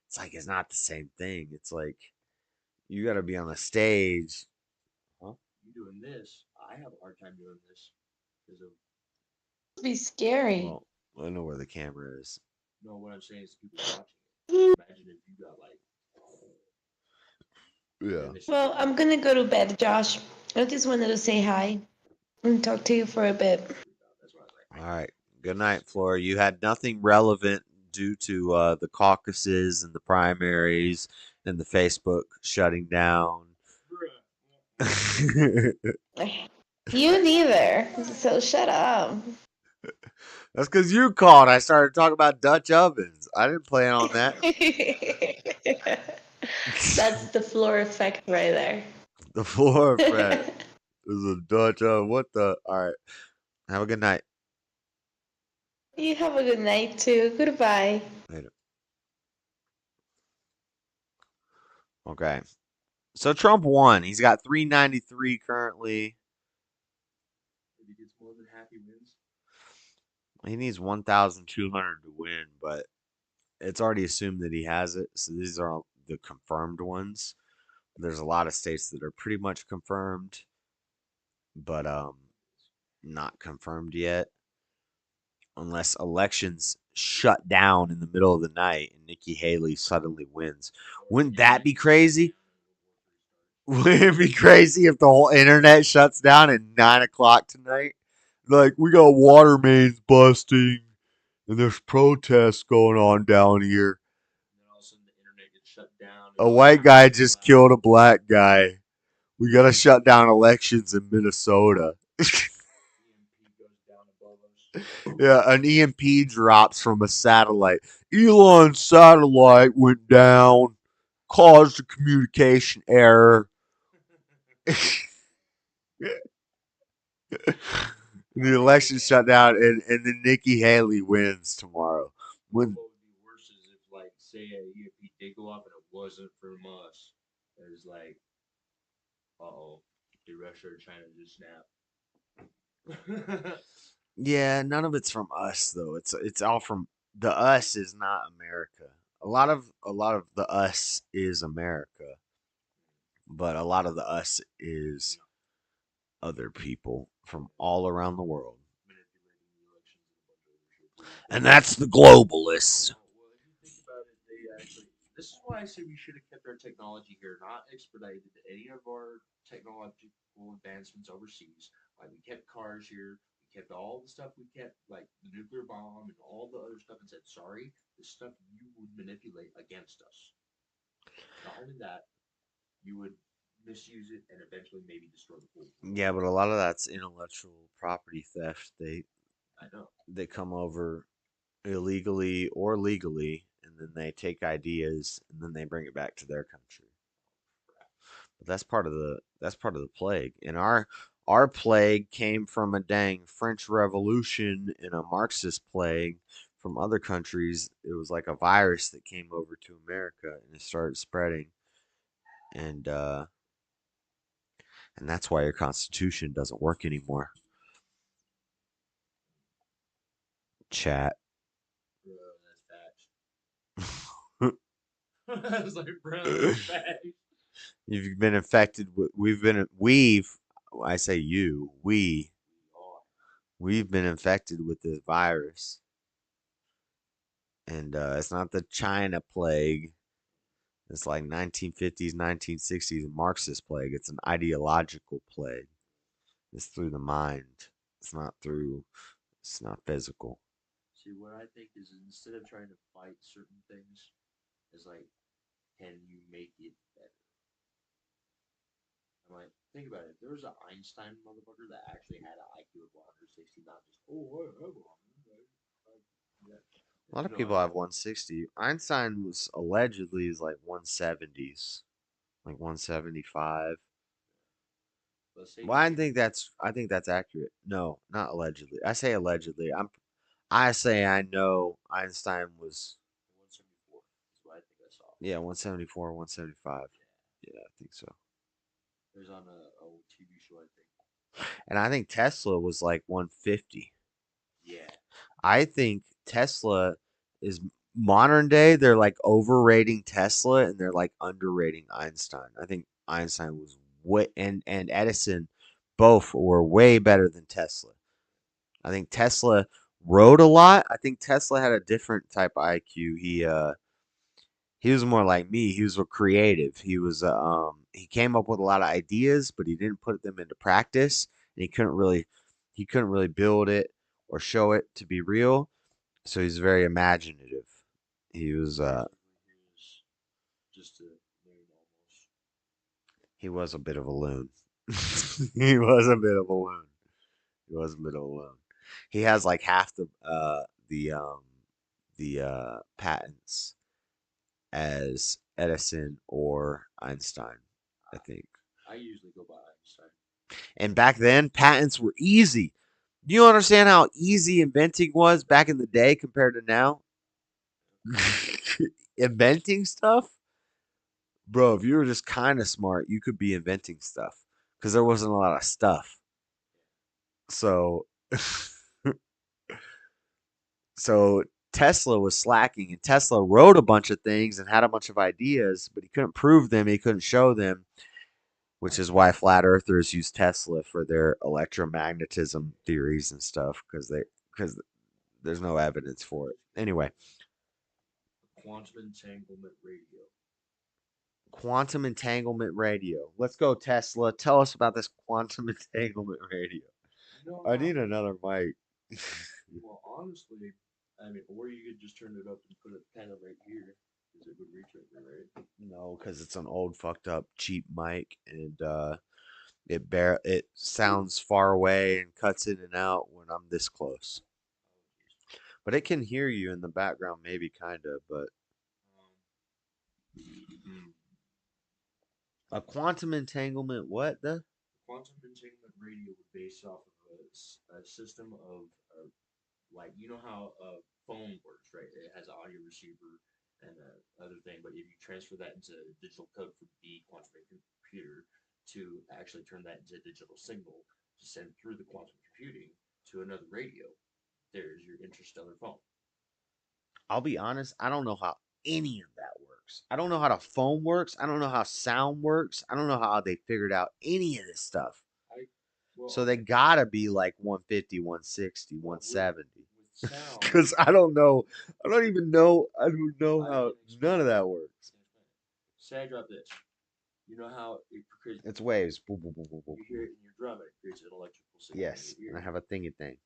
[SPEAKER 2] It's like it's not the same thing. It's like you got to be on the stage.
[SPEAKER 10] Huh? You doing this? I have a hard time doing this because of.
[SPEAKER 15] It'd be scary.
[SPEAKER 2] Well, I know where the camera is.
[SPEAKER 10] No, what I'm saying is people watching it. Imagine if you got like.
[SPEAKER 2] Yeah.
[SPEAKER 15] Well, I'm gonna go to bed, Josh. I just wanted to say hi and talk to you for a bit.
[SPEAKER 2] All right. Good night, Flora. You had nothing relevant due to the caucuses and the primaries and the Facebook shutting down.
[SPEAKER 15] You neither. So shut up.
[SPEAKER 2] That's because you called. I started talking about Dutch ovens. I didn't plan on that.
[SPEAKER 15] That's the floor effect right there.
[SPEAKER 2] The floor effect is a Dutch oven. What the? All right. Have a good night.
[SPEAKER 15] You have a good night too. Goodbye.
[SPEAKER 2] Later. Okay. So Trump won. He's got 393 currently.
[SPEAKER 10] If he gets more than half, he wins.
[SPEAKER 2] He needs 1,200 to win, but it's already assumed that he has it. So these are all the confirmed ones. There's a lot of states that are pretty much confirmed, but not confirmed yet. Unless elections shut down in the middle of the night and Nikki Haley suddenly wins. Wouldn't that be crazy? Wouldn't it be crazy if the whole internet shuts down at 9 o'clock tonight? Like, we got water mains busting and there's protests going on down here.
[SPEAKER 10] And then all of a sudden the internet gets shut down.
[SPEAKER 2] A white guy just killed a black guy. We gotta shut down elections in Minnesota. Yeah, an EMP drops from a satellite. Elon's satellite went down, caused a communication error. The election shut down, and then Nikki Haley wins tomorrow.
[SPEAKER 10] What would be worse is if, like, say a EMP did go off and it wasn't from us. It was like, did Russia or China just snap?
[SPEAKER 2] Yeah, none of it's from us though. It's all from the us is not America. A lot of the us is America, but a lot of the us is other people from all around the world. And that's the globalists.
[SPEAKER 10] Well, if you think about it, they actually. This is why I say we should have kept our technology here, not expedited any of our technological advancements overseas. Like we kept cars here, we kept all the stuff we kept, like the nuclear bomb and all the other stuff, and said, "Sorry, this stuff you would manipulate against us." Not only that, you would misuse it and eventually maybe destroy the whole.
[SPEAKER 2] Yeah, but a lot of that's intellectual property theft.
[SPEAKER 10] I know.
[SPEAKER 2] They come over illegally or legally, and then they take ideas and then they bring it back to their country. But that's part of the plague. And our plague came from a dang French Revolution and a Marxist plague from other countries. It was like a virus that came over to America and it started spreading. And that's why your constitution doesn't work anymore. Chat.
[SPEAKER 10] It's like, bro, that's facts.
[SPEAKER 2] You've been infected with. I say you. We've been infected with this virus, and it's not the China plague. It's like 1950s, 1960s Marxist plague. It's an ideological plague. It's through the mind. It's not through. It's not physical.
[SPEAKER 10] See, what I think is instead of trying to fight certain things, is like, can you make it better? I'm like, think about it. If there was an Einstein motherfucker that actually had an IQ of 160, not just, I have
[SPEAKER 2] A lot of people have 160. Einstein was allegedly is like 170s, like 175. Well, I think that's accurate. No, not allegedly. I say allegedly. I say I know Einstein was
[SPEAKER 10] 174. That's what I think I saw.
[SPEAKER 2] Yeah, 174, 175. Yeah, I think so.
[SPEAKER 10] It was on a old TV show, I think.
[SPEAKER 2] And I think Tesla was like 150.
[SPEAKER 10] Yeah.
[SPEAKER 2] I think Tesla is modern day. They're like overrating Tesla and they're like underrating Einstein. I think Einstein was way and Edison both were way better than Tesla. I think Tesla wrote a lot. I think Tesla had a different type of IQ. He was more like me. He was a creative. He came up with a lot of ideas, but he didn't put them into practice, and he couldn't really build it or show it to be real. So he's very imaginative. He was
[SPEAKER 10] just a loon almost.
[SPEAKER 2] He was a bit of a loon. He was a bit of a loon. He was a bit of a loon. He has like half the patents as Edison or Einstein, I think.
[SPEAKER 10] I usually go by Einstein.
[SPEAKER 2] And back then, patents were easy. Do you understand how easy inventing was back in the day compared to now? Inventing stuff? Bro, if you were just kind of smart, you could be inventing stuff because there wasn't a lot of stuff. So, so Tesla was slacking, and Tesla wrote a bunch of things and had a bunch of ideas, but he couldn't prove them, he couldn't show them, which is why flat earthers use Tesla for their electromagnetism theories and stuff because there's no evidence for it. Anyway,
[SPEAKER 10] Quantum entanglement radio.
[SPEAKER 2] Quantum entanglement radio. Let's go, Tesla. Tell us about this quantum entanglement radio. I need another mic.
[SPEAKER 10] Well, honestly, I mean, or you could just turn it up and put it kind of right here, because it would reach right there, right?
[SPEAKER 2] No, because it's an old, fucked up, cheap mic, and it sounds far away and cuts in and out when I'm this close. But it can hear you in the background, maybe, kind of. But a quantum entanglement, what the?
[SPEAKER 10] Quantum entanglement radio would base off of a system of like, you know how a phone works, right? It has an audio receiver and other thing, but if you transfer that into digital code for the quantum computer to actually turn that into a digital signal to send through the quantum computing to another radio, there's your interstellar phone.
[SPEAKER 2] I'll be honest, I don't know how any of that works. I don't know how the phone works. I don't know how sound works. I don't know how they figured out any of this stuff. So they gotta be like 150, 160, 170. Because I don't know. I don't even know. I don't know how none of that works.
[SPEAKER 10] Say I drop this. You know how it creates.
[SPEAKER 2] It's waves. Boom, boom, boom, boom, boom.
[SPEAKER 10] You hear it in your drum, it creates an electrical signal.
[SPEAKER 2] Yes, and I have a thingy thing.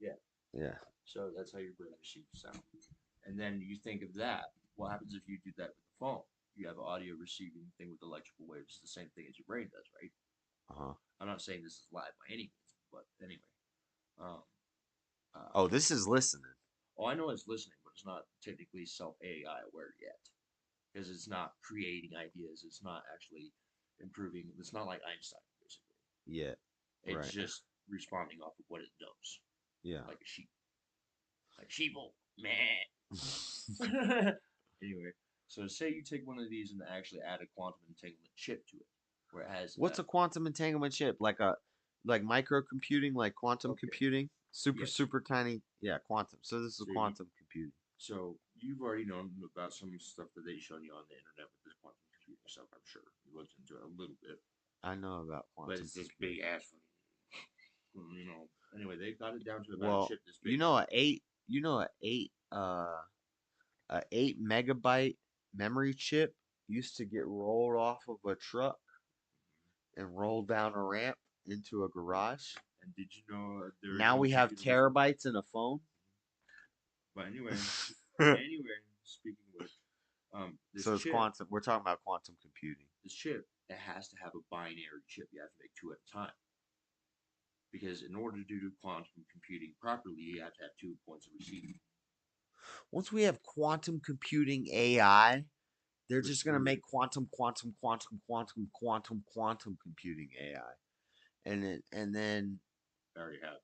[SPEAKER 10] Yeah.
[SPEAKER 2] Yeah.
[SPEAKER 10] So that's how your brain receives sound. And then you think of that. What happens if you do that with the phone? You have an audio receiving thing with electrical waves. It's the same thing as your brain does, right? I'm not saying this is live by any means, but anyway.
[SPEAKER 2] Oh, this is listening.
[SPEAKER 10] Oh, I know it's listening, but it's not technically self-AI aware yet. Because it's not creating ideas. It's not actually improving. It's not like Einstein, basically.
[SPEAKER 2] Yeah.
[SPEAKER 10] It's just responding off of what it knows.
[SPEAKER 2] Yeah.
[SPEAKER 10] Like a sheep. Like sheeple. Meh. Anyway, so say you take one of these and actually add a quantum entanglement chip to it, where it has.
[SPEAKER 2] What's a quantum entanglement chip? Like microcomputing, like quantum computing? Super tiny. Yeah, quantum. So this is quantum computing.
[SPEAKER 10] So you've already known about some stuff that they've shown you on the internet with this quantum computing stuff, I'm sure. You looked into it a little bit.
[SPEAKER 2] I know about quantum.
[SPEAKER 10] But it's this big ass anyway, they got it down to about a chip this big.
[SPEAKER 2] A 8 megabyte memory chip used to get rolled off of a truck and rolled down a ramp into a garage.
[SPEAKER 10] And did you know
[SPEAKER 2] now we have terabytes in a phone?
[SPEAKER 10] But anyway, speaking of which, this
[SPEAKER 2] so it's
[SPEAKER 10] chip,
[SPEAKER 2] quantum. We're talking about quantum computing.
[SPEAKER 10] This chip, it has to have a binary chip. You have to make two at a time. Because in order to do quantum computing properly, you have to have 2 points of receiving.
[SPEAKER 2] Once we have quantum computing AI, they're just going to make quantum computing AI. And then
[SPEAKER 10] I already have.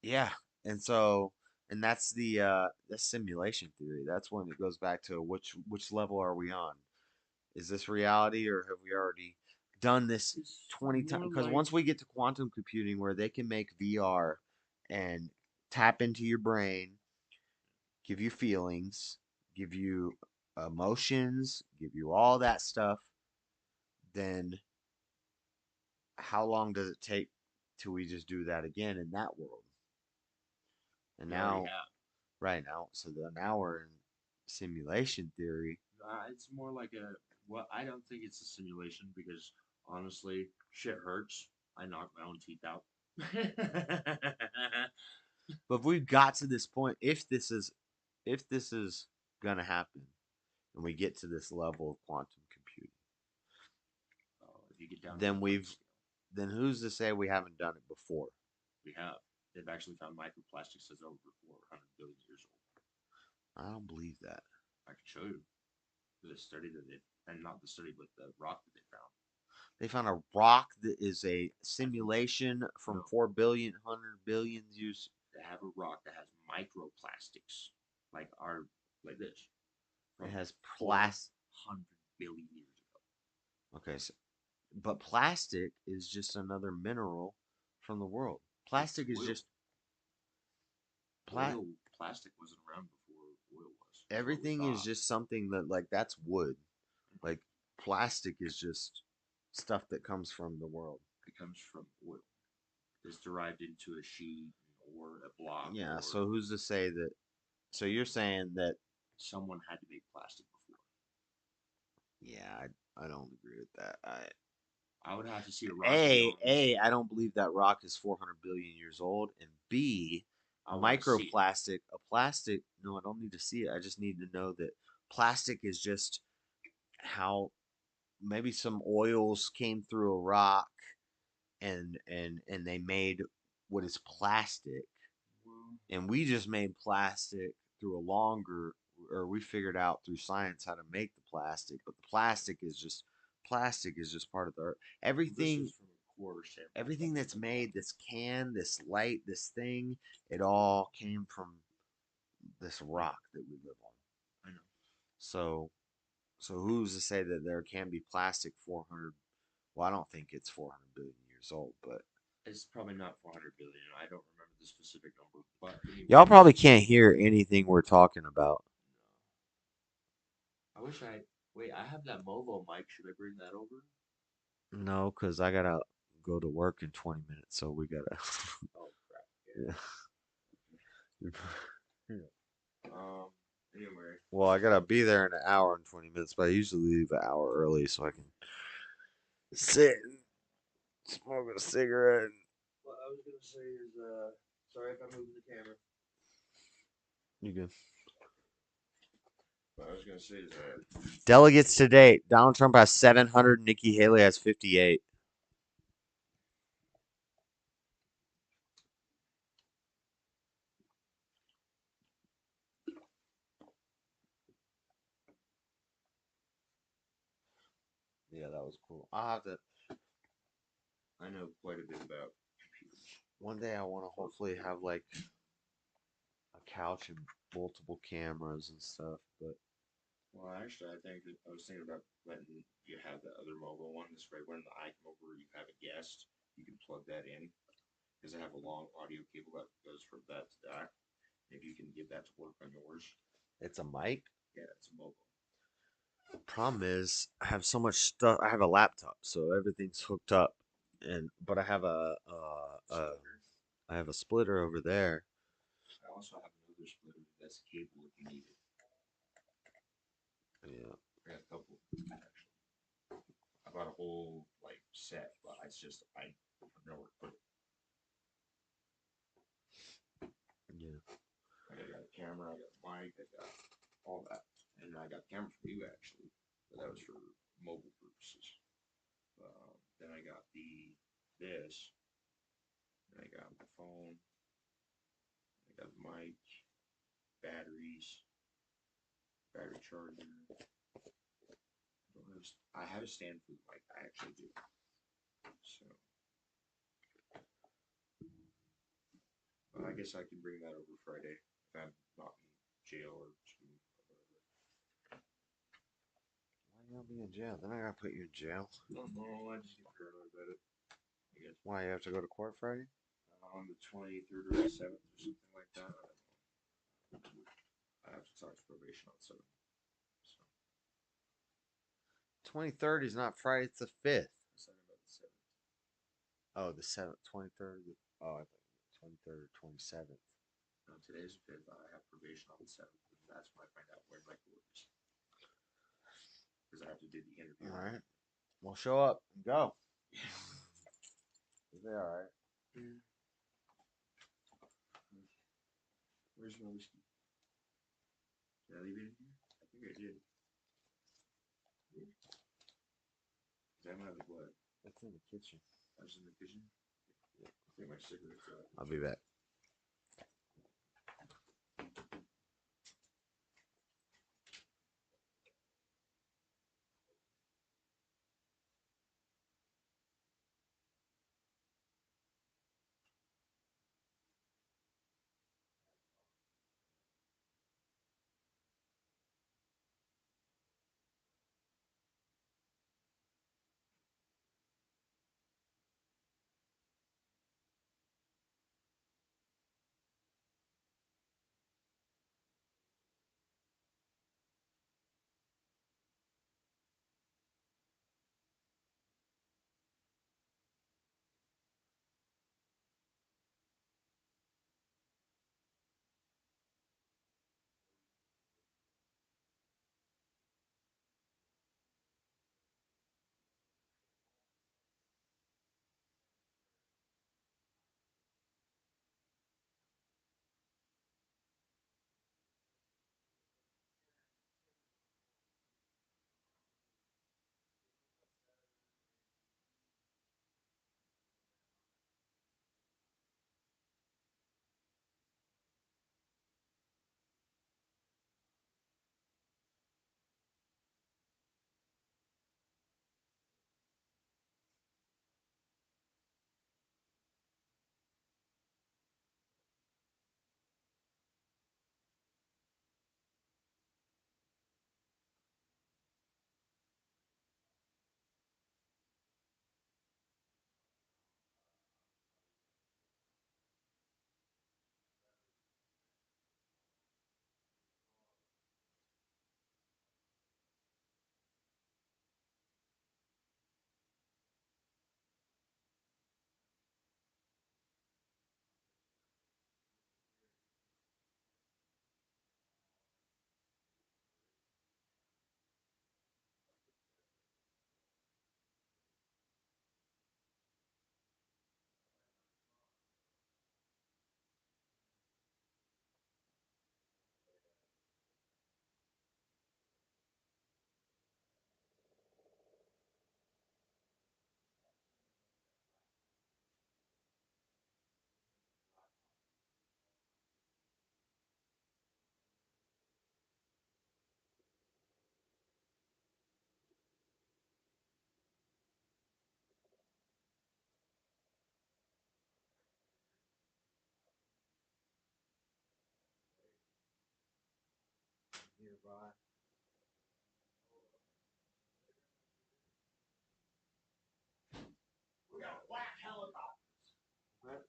[SPEAKER 2] Yeah. And that's the simulation theory. That's when it goes back to which level are we on? Is this reality, or have we already done this 20 times? Because once we get to quantum computing where they can make VR and tap into your brain, give you feelings, give you emotions, give you all that stuff, then how long does it take till we just do that again in that world? And now, right now, now we're in simulation theory.
[SPEAKER 10] It's more like I don't think it's a simulation because honestly, shit hurts. I knocked my own teeth out.
[SPEAKER 2] But if we've got to this point, if this is gonna happen, and we get to this level of quantum computing,
[SPEAKER 10] if you get down
[SPEAKER 2] then who's to say we haven't done it before?
[SPEAKER 10] We have. They've actually found microplastics that's over 400 billion years old.
[SPEAKER 2] I don't believe that.
[SPEAKER 10] I can show you the study that and not the study, but the rock that they found.
[SPEAKER 2] They found a rock that is a simulation from 4 billion, 100 billion years.
[SPEAKER 10] They have a rock that has microplastics, like this.
[SPEAKER 2] It has plastic
[SPEAKER 10] 100 billion years ago.
[SPEAKER 2] Okay, but plastic is just another mineral from the world. Plastic is just
[SPEAKER 10] plastic wasn't around before oil was.
[SPEAKER 2] Everything is just something that that's wood. Like plastic is just stuff that comes from the world.
[SPEAKER 10] It comes from oil. It's derived into a sheet or a block.
[SPEAKER 2] Yeah. So who's to say that? So you're saying that
[SPEAKER 10] someone had to make plastic before?
[SPEAKER 2] Yeah, I don't agree with that.
[SPEAKER 10] I would have to see a rock.
[SPEAKER 2] I don't believe that rock is 400 billion years old, and B, microplastic, a plastic. No, I don't need to see it. I just need to know that plastic is just how maybe some oils came through a rock, and they made what is plastic, and we just made plastic through we figured out through science how to make the plastic, but the plastic is just part of the earth. Everything that's made, this can, this light, this thing, it all came from this rock that we live on.
[SPEAKER 10] I know.
[SPEAKER 2] So who's to say that there can't be plastic 400? Well, I don't think it's 400 billion years old, but
[SPEAKER 10] it's probably not 400 billion. I don't remember the specific number, but anyway.
[SPEAKER 2] Y'all probably can't hear anything we're talking about.
[SPEAKER 10] I wish I have that Movo mic. Should I bring that over?
[SPEAKER 2] No, because I gotta go to work in 20 minutes, so we gotta.
[SPEAKER 10] Oh crap!
[SPEAKER 2] Yeah.
[SPEAKER 10] Anyway.
[SPEAKER 2] Well, I gotta be there in an hour and 20 minutes, but I usually leave an hour early so I can sit and smoke a cigarette.
[SPEAKER 10] What I was gonna say is, sorry if I moved the camera.
[SPEAKER 2] You good?
[SPEAKER 10] What I was gonna say is,
[SPEAKER 2] delegates to date: Donald Trump has 700, Nikki Haley has 58. Yeah, that was cool. I'll have to.
[SPEAKER 10] I know quite a bit about computers.
[SPEAKER 2] One day I want to hopefully have like a couch and multiple cameras and stuff, but.
[SPEAKER 10] Well, actually, I was thinking about letting you have the other mobile one. This way, when I come over, you have a guest, you can plug that in. Because I have a long audio cable that goes from that to that. If you can get that to work on yours.
[SPEAKER 2] It's a mic?
[SPEAKER 10] Yeah, it's a mobile.
[SPEAKER 2] The problem is I have so much stuff. I have a laptop, so everything's hooked up, but I have I have a splitter over there.
[SPEAKER 10] I also have another splitter that's cable if you need it.
[SPEAKER 2] Yeah.
[SPEAKER 10] I got a couple actually. I bought a whole set, but it's just I have nowhere to put it.
[SPEAKER 2] Yeah.
[SPEAKER 10] I got a camera, I got a mic, I got all that, and I got a camera for you actually, but that was for mobile purposes. Then I got this, and I got my phone, I got the mic, batteries, battery charger. I have a stand for the mic. I actually do. So, I guess I can bring that over Friday if I'm not in jail or whatever.
[SPEAKER 2] Why you gonna be in jail? Then I gotta put you in jail.
[SPEAKER 10] No, I just get paranoid about it. I guess.
[SPEAKER 2] Why, you have to go to court Friday?
[SPEAKER 10] On the 23rd or the 7th or something like that. I have to talk to probation on 7th.
[SPEAKER 2] 23rd is not Friday, it's the 5th.
[SPEAKER 10] I'm talking about the 7th.
[SPEAKER 2] Oh, the 7th, 23rd. Oh, I thought 23rd or 27th.
[SPEAKER 10] No, today's the 5th. I have probation on the 7th. And that's when I find out where my court is. Because I have to do the interview.
[SPEAKER 2] All right. Well, show up and go. Is they all right?
[SPEAKER 10] Yeah. Where's my whiskey? Did I leave it in here? I think I did. Like what?
[SPEAKER 2] That's in the kitchen.
[SPEAKER 10] That's in the kitchen? Yeah. I think my cigarettes are.
[SPEAKER 2] I'll be back. Nearby.
[SPEAKER 10] We got a black helicopter.
[SPEAKER 2] What?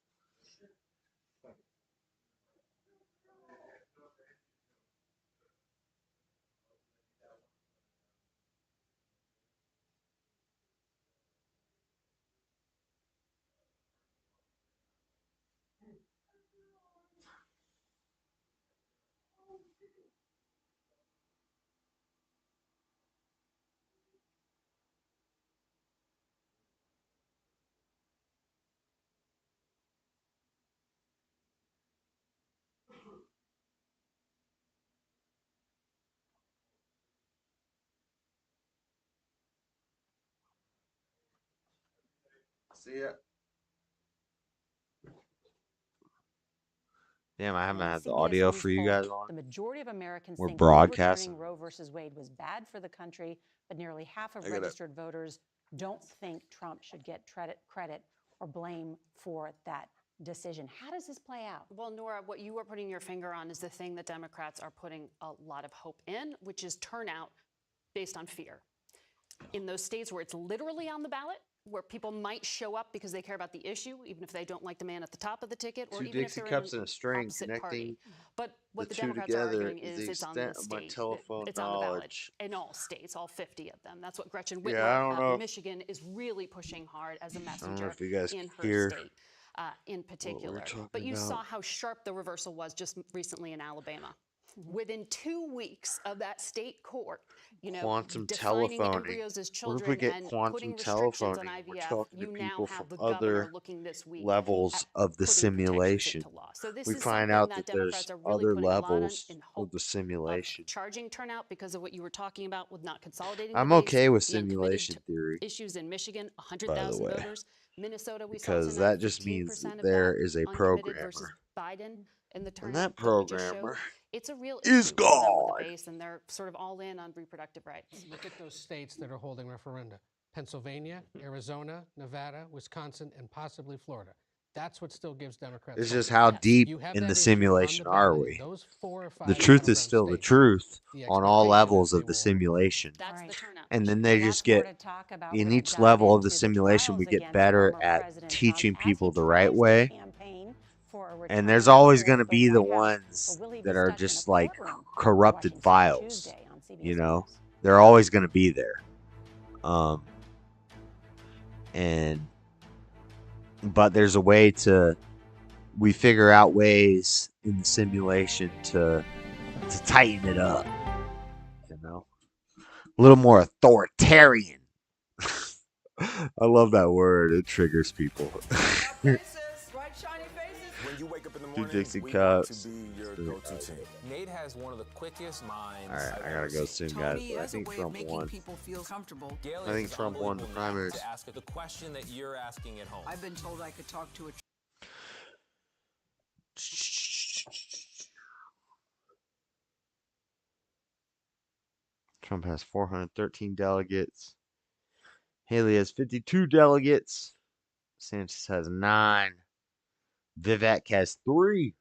[SPEAKER 2] See ya. Damn, I haven't had the
[SPEAKER 1] CBS
[SPEAKER 2] audio
[SPEAKER 1] News
[SPEAKER 2] for you
[SPEAKER 1] poll,
[SPEAKER 2] guys on.
[SPEAKER 1] the majority of Americans
[SPEAKER 2] We're
[SPEAKER 1] think
[SPEAKER 2] broadcasting.
[SPEAKER 1] overturning Roe versus Wade was bad for the country, but nearly half of
[SPEAKER 2] I gotta-
[SPEAKER 1] registered voters don't think Trump should get credit or blame for that decision. How does this play out?
[SPEAKER 22] Well, Nora, what you are putting your finger on is the thing that Democrats are putting a lot of hope in, which is turnout based on fear. In those states where it's literally on the ballot, where people might show up because they care about the issue, even if they don't like the man at the top of the ticket, or
[SPEAKER 2] Two
[SPEAKER 22] even if
[SPEAKER 2] Dixie
[SPEAKER 22] they're
[SPEAKER 2] cups
[SPEAKER 22] in
[SPEAKER 2] and
[SPEAKER 22] an
[SPEAKER 2] a string
[SPEAKER 22] opposite
[SPEAKER 2] connecting
[SPEAKER 22] party. But what the
[SPEAKER 2] two
[SPEAKER 22] Democrats are
[SPEAKER 2] together
[SPEAKER 22] arguing
[SPEAKER 2] is
[SPEAKER 22] is
[SPEAKER 2] the
[SPEAKER 22] it's on the
[SPEAKER 2] extent of my
[SPEAKER 22] state.
[SPEAKER 2] telephone
[SPEAKER 22] It's on the ballot
[SPEAKER 2] knowledge.
[SPEAKER 22] in all states, all 50 of them. That's what Gretchen
[SPEAKER 2] Yeah,
[SPEAKER 22] Whitmer
[SPEAKER 2] I don't know.
[SPEAKER 22] Michigan is really pushing hard as a
[SPEAKER 2] I don't know
[SPEAKER 22] messenger
[SPEAKER 2] if you guys
[SPEAKER 22] in her
[SPEAKER 2] hear
[SPEAKER 22] state. In particular.
[SPEAKER 2] talking
[SPEAKER 22] But you
[SPEAKER 2] about.
[SPEAKER 22] saw how sharp the reversal was just recently in Alabama. within 2 weeks of that state court,
[SPEAKER 2] quantum
[SPEAKER 22] defining
[SPEAKER 2] telephoning.
[SPEAKER 22] embryos as
[SPEAKER 2] What if we
[SPEAKER 22] children
[SPEAKER 2] get
[SPEAKER 22] and
[SPEAKER 2] quantum
[SPEAKER 22] putting restrictions on
[SPEAKER 2] telephoning? We're
[SPEAKER 22] IVF,
[SPEAKER 2] talking to
[SPEAKER 22] you now
[SPEAKER 2] people from
[SPEAKER 22] have the governor
[SPEAKER 2] other
[SPEAKER 22] looking this week
[SPEAKER 2] levels of the
[SPEAKER 22] putting protections
[SPEAKER 2] simulation.
[SPEAKER 22] into law. So this
[SPEAKER 2] We
[SPEAKER 22] is
[SPEAKER 2] find
[SPEAKER 22] something
[SPEAKER 2] out
[SPEAKER 22] that
[SPEAKER 2] that there's
[SPEAKER 22] Democrats are really
[SPEAKER 2] other
[SPEAKER 22] putting a lot on
[SPEAKER 2] levels
[SPEAKER 22] in
[SPEAKER 2] of
[SPEAKER 22] hope
[SPEAKER 2] the simulation.
[SPEAKER 22] of charging turnout because of what you were talking about with not consolidating
[SPEAKER 2] I'm
[SPEAKER 22] the case,
[SPEAKER 2] okay with
[SPEAKER 22] the uncommitted
[SPEAKER 2] simulation theory,
[SPEAKER 22] issues in Michigan,
[SPEAKER 2] by the
[SPEAKER 22] 100,000
[SPEAKER 2] way,
[SPEAKER 22] voters. Minnesota, we saw
[SPEAKER 2] because
[SPEAKER 22] tonight,
[SPEAKER 2] that just means
[SPEAKER 22] 15%
[SPEAKER 2] that
[SPEAKER 22] of
[SPEAKER 2] there
[SPEAKER 22] that
[SPEAKER 2] is a
[SPEAKER 22] uncommitted versus
[SPEAKER 2] programmer,
[SPEAKER 22] Biden in the
[SPEAKER 2] and
[SPEAKER 22] turnout
[SPEAKER 2] that
[SPEAKER 22] that we just showed.
[SPEAKER 2] programmer
[SPEAKER 22] It's a real
[SPEAKER 2] is
[SPEAKER 22] issue for them with the
[SPEAKER 2] God.
[SPEAKER 22] base, and they're sort of all in on reproductive rights.
[SPEAKER 4] Look at those states that are holding referenda: Pennsylvania, Arizona, Nevada, Wisconsin, and possibly Florida. That's what still gives Democrats
[SPEAKER 2] It's
[SPEAKER 4] hope.
[SPEAKER 2] just how deep
[SPEAKER 4] You have
[SPEAKER 2] in
[SPEAKER 4] that
[SPEAKER 2] the
[SPEAKER 4] issue on
[SPEAKER 2] simulation
[SPEAKER 4] the
[SPEAKER 2] are
[SPEAKER 4] ballot in
[SPEAKER 2] we?
[SPEAKER 4] those 4 or 5
[SPEAKER 2] The truth is
[SPEAKER 4] battleground
[SPEAKER 2] still the
[SPEAKER 4] states.
[SPEAKER 2] truth
[SPEAKER 4] The
[SPEAKER 2] on all
[SPEAKER 4] expectation is
[SPEAKER 2] levels
[SPEAKER 4] they
[SPEAKER 2] of the
[SPEAKER 4] will
[SPEAKER 2] simulation.
[SPEAKER 22] That's the turnout.
[SPEAKER 2] And then
[SPEAKER 1] And
[SPEAKER 2] they
[SPEAKER 1] lots
[SPEAKER 2] just
[SPEAKER 1] more
[SPEAKER 2] get,
[SPEAKER 1] to talk about.
[SPEAKER 2] in
[SPEAKER 1] We're gonna
[SPEAKER 2] each
[SPEAKER 1] dive
[SPEAKER 2] level of the
[SPEAKER 1] into
[SPEAKER 2] simulation,
[SPEAKER 1] trials
[SPEAKER 2] we get
[SPEAKER 1] against
[SPEAKER 2] better
[SPEAKER 1] former
[SPEAKER 2] at
[SPEAKER 1] President
[SPEAKER 2] teaching
[SPEAKER 1] Trump as he
[SPEAKER 2] people the right
[SPEAKER 1] tries to
[SPEAKER 2] way.
[SPEAKER 1] campaign for a
[SPEAKER 2] And there's
[SPEAKER 1] return
[SPEAKER 2] always
[SPEAKER 1] for
[SPEAKER 2] going to
[SPEAKER 1] the
[SPEAKER 2] be the
[SPEAKER 1] White House. Or
[SPEAKER 2] ones
[SPEAKER 1] will he be
[SPEAKER 2] that are
[SPEAKER 1] stuck in a
[SPEAKER 2] just like
[SPEAKER 1] courtroom?
[SPEAKER 2] corrupted
[SPEAKER 1] Watching Super
[SPEAKER 2] files.
[SPEAKER 1] Tuesday on CBS
[SPEAKER 2] You know,
[SPEAKER 1] News.
[SPEAKER 2] they're always going to be there. But there's a way we figure out ways in the simulation to tighten it up, a little more authoritarian. I love that word. It triggers people.
[SPEAKER 16] When you wake up in the morning,
[SPEAKER 2] Dixie
[SPEAKER 16] we
[SPEAKER 2] Cups.
[SPEAKER 16] want to be your go-to team. Nate has one of the quickest minds.
[SPEAKER 2] All right, I gotta go soon, guys. But I think Trump won. I think Trump won the primaries.
[SPEAKER 16] To ask the question that you're asking at home.
[SPEAKER 17] I've been told I could talk to a.
[SPEAKER 2] Trump has 413 delegates. Haley has 52 delegates. Sanchez has 9. Vivek has 3.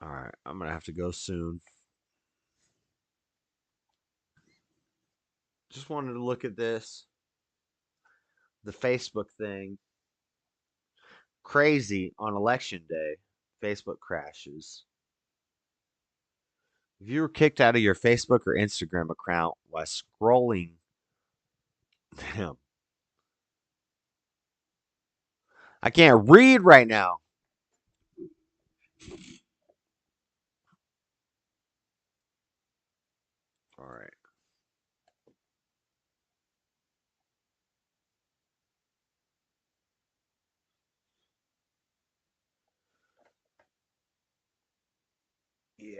[SPEAKER 2] All right, I'm going to have to go soon. Just wanted to look at this. The Facebook thing. Crazy on election day. Facebook crashes. If you were kicked out of your Facebook or Instagram account while scrolling, damn. I can't read right now. All right. Yeah.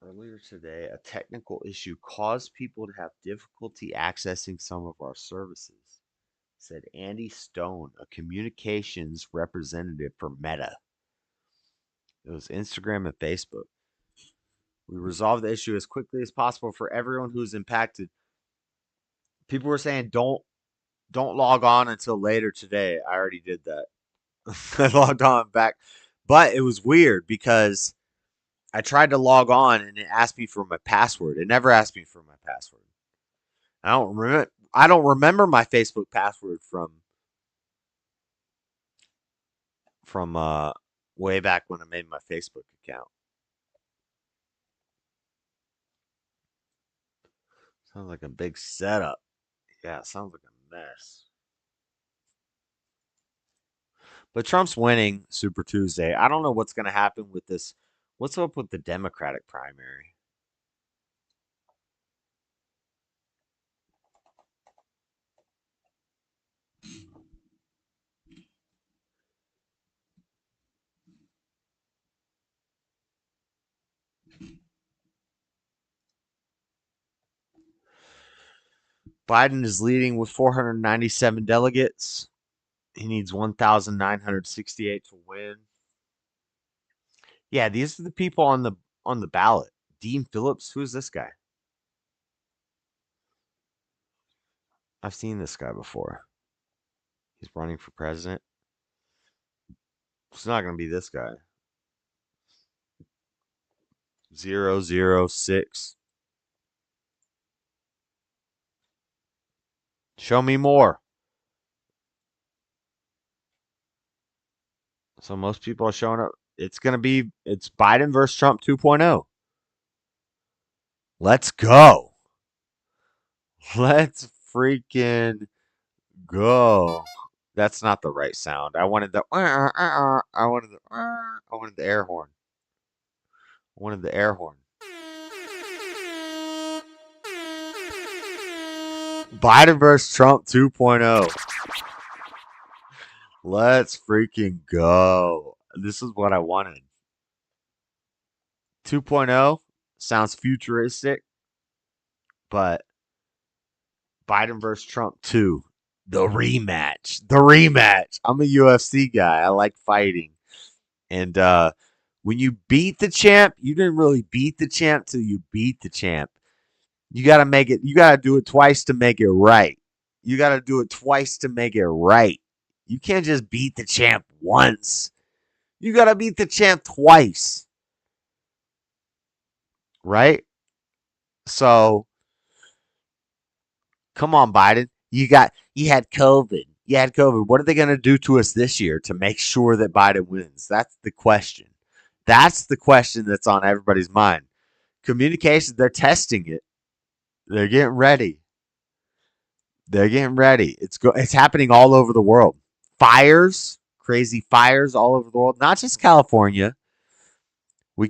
[SPEAKER 2] Earlier today, a technical issue caused people to have difficulty accessing some of our services, said Andy Stone, a communications representative for Meta. It was Instagram and Facebook. We resolved the issue as quickly as possible for everyone who's impacted. People were saying don't log on until later today. I already did that. I logged on back, but it was weird because I tried to log on and it asked me for my password. It never asked me for my password. I don't remember my Facebook password from way back when I made my Facebook account. Sounds like a big setup. Yeah, sounds like a mess. But Trump's winning Super Tuesday. I don't know what's going to happen with this. What's up with the Democratic primary? Biden is leading with 497 delegates. He needs 1,968 to win. Yeah, these are the people on the ballot. Dean Phillips, who's this guy? I've seen this guy before. He's running for president. It's not going to be this guy. 006. Show me more. So most people are showing up. It's Biden versus Trump 2.0. Let's go. Let's freaking go. That's not the right sound. I wanted the I wanted the air horn. I wanted the air horn. Biden versus Trump 2.0. Let's freaking go. This is what I wanted. 2.0 sounds futuristic, but Biden versus Trump 2. The rematch. The rematch. I'm a UFC guy. I like fighting. And when you beat the champ, you didn't really beat the champ till you beat the champ. You got to make it, you got to do it twice to make it right. You got to do it twice to make it right. You can't just beat the champ once. You got to beat the champ twice. Right? So, come on, Biden. You had COVID. You had COVID. What are they going to do to us this year to make sure that Biden wins? That's the question. That's the question that's on everybody's mind. Communications, they're testing it. They're getting ready. They're getting ready. It's happening all over the world. Fires, crazy fires all over the world, not just California. We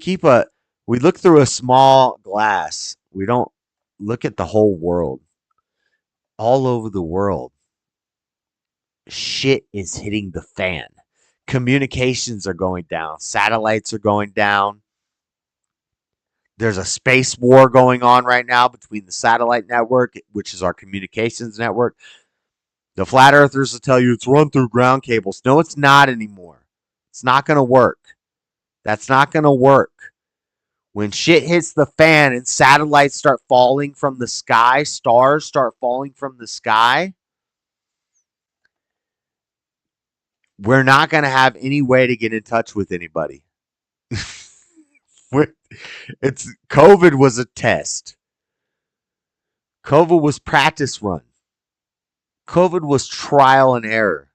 [SPEAKER 2] look through a small glass. We don't look at the whole world. All over the world, shit is hitting the fan. Communications are going down. Satellites are going down. There's a space war going on right now between the satellite network, which is our communications network. The flat earthers will tell you it's run through ground cables. No, it's not anymore. It's not going to work. That's not going to work. When shit hits the fan and satellites start falling from the sky, stars start falling from the sky, we're not going to have any way to get in touch with anybody. COVID was a test. COVID was practice run. COVID was trial and error.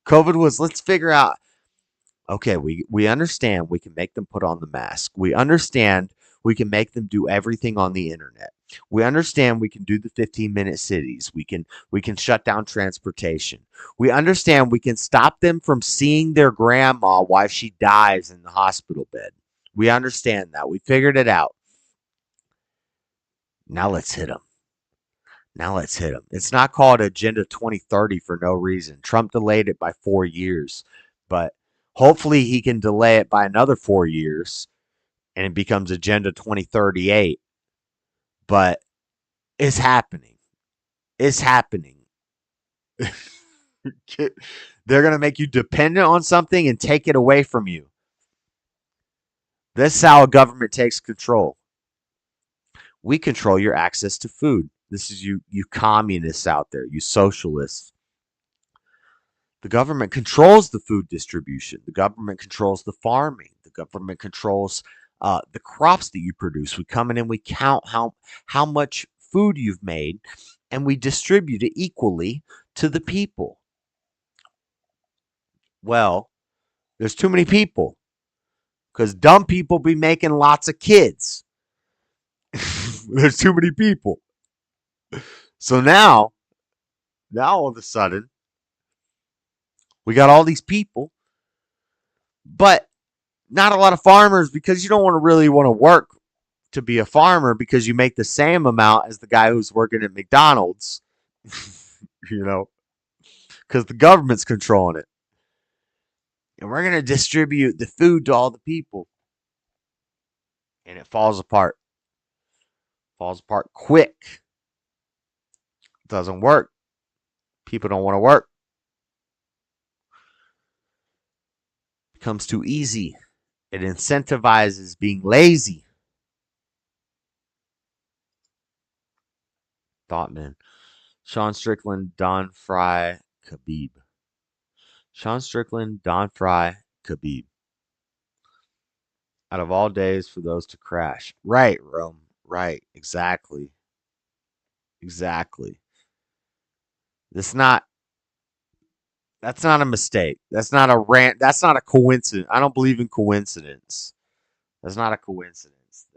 [SPEAKER 2] COVID was, let's figure out, okay, we understand we can make them put on the mask. We understand we can make them do everything on the internet. We understand we can do the 15-minute cities. We can shut down transportation. We understand we can stop them from seeing their grandma while she dies in the hospital bed. We understand that. We figured it out. Now let's hit them. It's not called Agenda 2030 for no reason. Trump delayed it by 4 years, but hopefully he can delay it by another 4 years and it becomes Agenda 2038. But it's happening. It's happening. They're going to make you dependent on something and take it away from you. This is how a government takes control. We control your access to food. This is you communists out there, you socialists. The government controls the food distribution. The government controls the farming. The government controls the crops that you produce. We come in and we count how much food you've made, and we distribute it equally to the people. Well, there's too many people because dumb people be making lots of kids. There's too many people. So now all of a sudden, we got all these people, but not a lot of farmers because you don't really want to work to be a farmer because you make the same amount as the guy who's working at McDonald's, because the government's controlling it. And we're going to distribute the food to all the people. And it falls apart. Falls apart quick. It doesn't work. People don't want to work. It becomes too easy. It incentivizes being lazy. Thought, man. Sean Strickland, Don Fry, Khabib. Sean Strickland, Don Fry, Khabib. Out of all days for those to crash. Right, Rome. Right. Exactly. Exactly. It's not That's not a mistake. That's not a rant. That's not a coincidence. I don't believe in coincidence. That's not a coincidence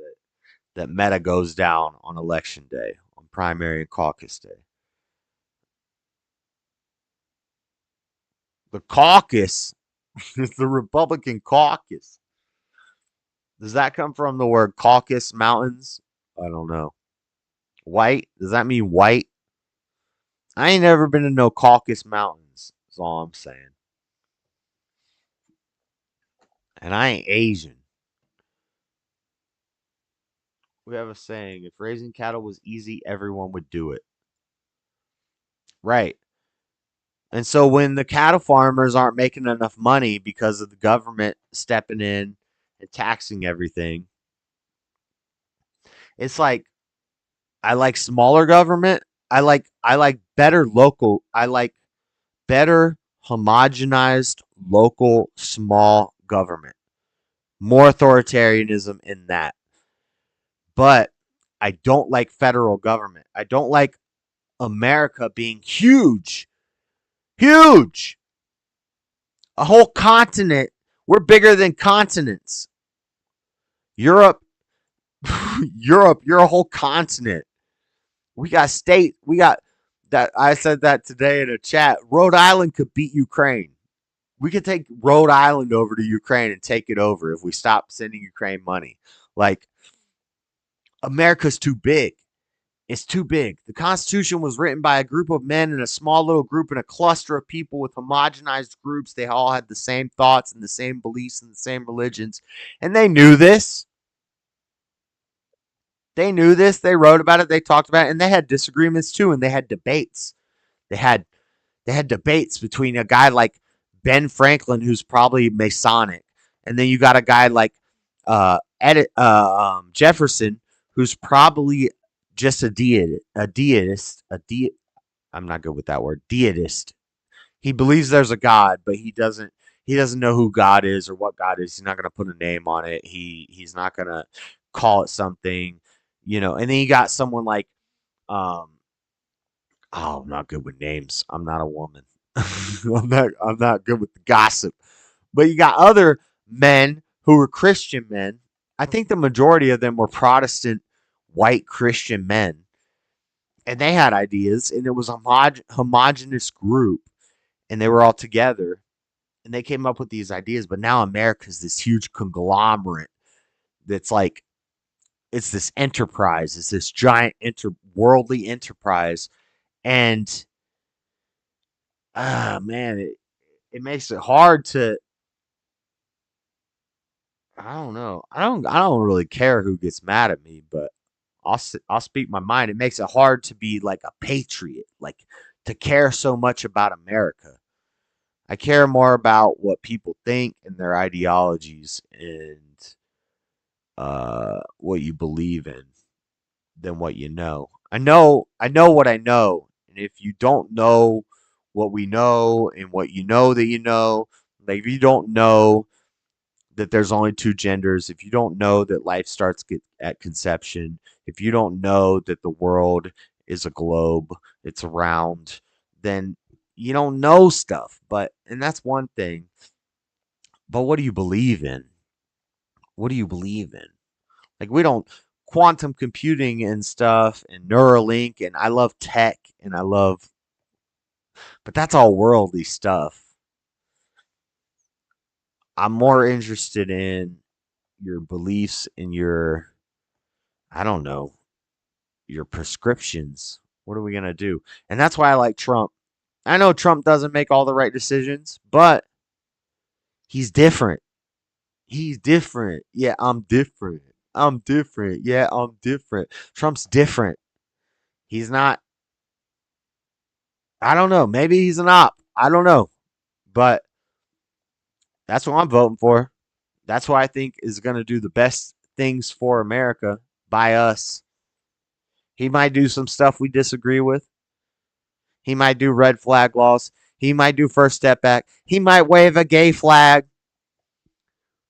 [SPEAKER 2] that Meta goes down on election day, on primary and caucus day. The caucus is the Republican caucus. Does that come from the word caucasus mountains? I don't know. White? Does that mean white? I ain't never been to no Caucasus Mountains. That's all I'm saying. And I ain't Asian. We have a saying, if raising cattle was easy, everyone would do it. Right. And so when the cattle farmers aren't making enough money because of the government stepping in and taxing everything, it's like I like smaller government. I like better local. I like better homogenized local small government. More authoritarianism in that. But I don't like federal government. I don't like America being huge. Huge. A whole continent. We're bigger than continents. Europe, Europe, you're a whole continent. We got state. We got that. I said that today in a chat. Rhode Island could beat Ukraine. We could take Rhode Island over to Ukraine and take it over if we stop sending Ukraine money. Like, America's too big. It's too big. The Constitution was written by a group of men in a small little group in a cluster of people with homogenized groups. They all had the same thoughts and the same beliefs and the same religions. And they knew this. They knew this. They wrote about it. They talked about it. And they had disagreements too. And they had debates. They had debates between a guy like Ben Franklin, who's probably Masonic. And then you got a guy like Jefferson, who's probably just a deist. I'm not good with that word. Deist. He believes there's a God, but he doesn't know who God is or what God is. He's not going to put a name on it. He's not going to call it something, And then you got someone like I'm not good with names. I'm not a woman. I'm not good with the gossip. But you got other men who were Christian men. I think the majority of them were Protestant white Christian men. And they had ideas, and it was a homogenous group, and they were all together, and they came up with these ideas. But now America's this huge conglomerate that's like, it's this enterprise. It's this giant worldly enterprise. And man, it makes it hard to, I don't know. I don't really care who gets mad at me, but I'll speak my mind. It makes it hard to be like a patriot, like to care so much about America. I care more about what people think and their ideologies and what you believe in than what you know. I know what I know, and if you don't know what we know and what you know that you know, like if you don't know that there's only two genders, if you don't know that life starts at conception, if you don't know that the world is a globe, it's round, then you don't know stuff. And that's one thing. But what do you believe in? What do you believe in? Like, we don't quantum computing and stuff and Neuralink, and I love tech and but that's all worldly stuff. I'm more interested in your beliefs and I don't know, your prescriptions. What are we going to do? And that's why I like Trump. I know Trump doesn't make all the right decisions, but he's different. He's different. Yeah, I'm different. I'm different. Yeah, I'm different. Trump's different. He's not, I don't know. Maybe he's an op. I don't know. But that's what I'm voting for. That's what I think is going to do the best things for America by us. He might do some stuff we disagree with. He might do red flag laws. He might do first step back. He might wave a gay flag.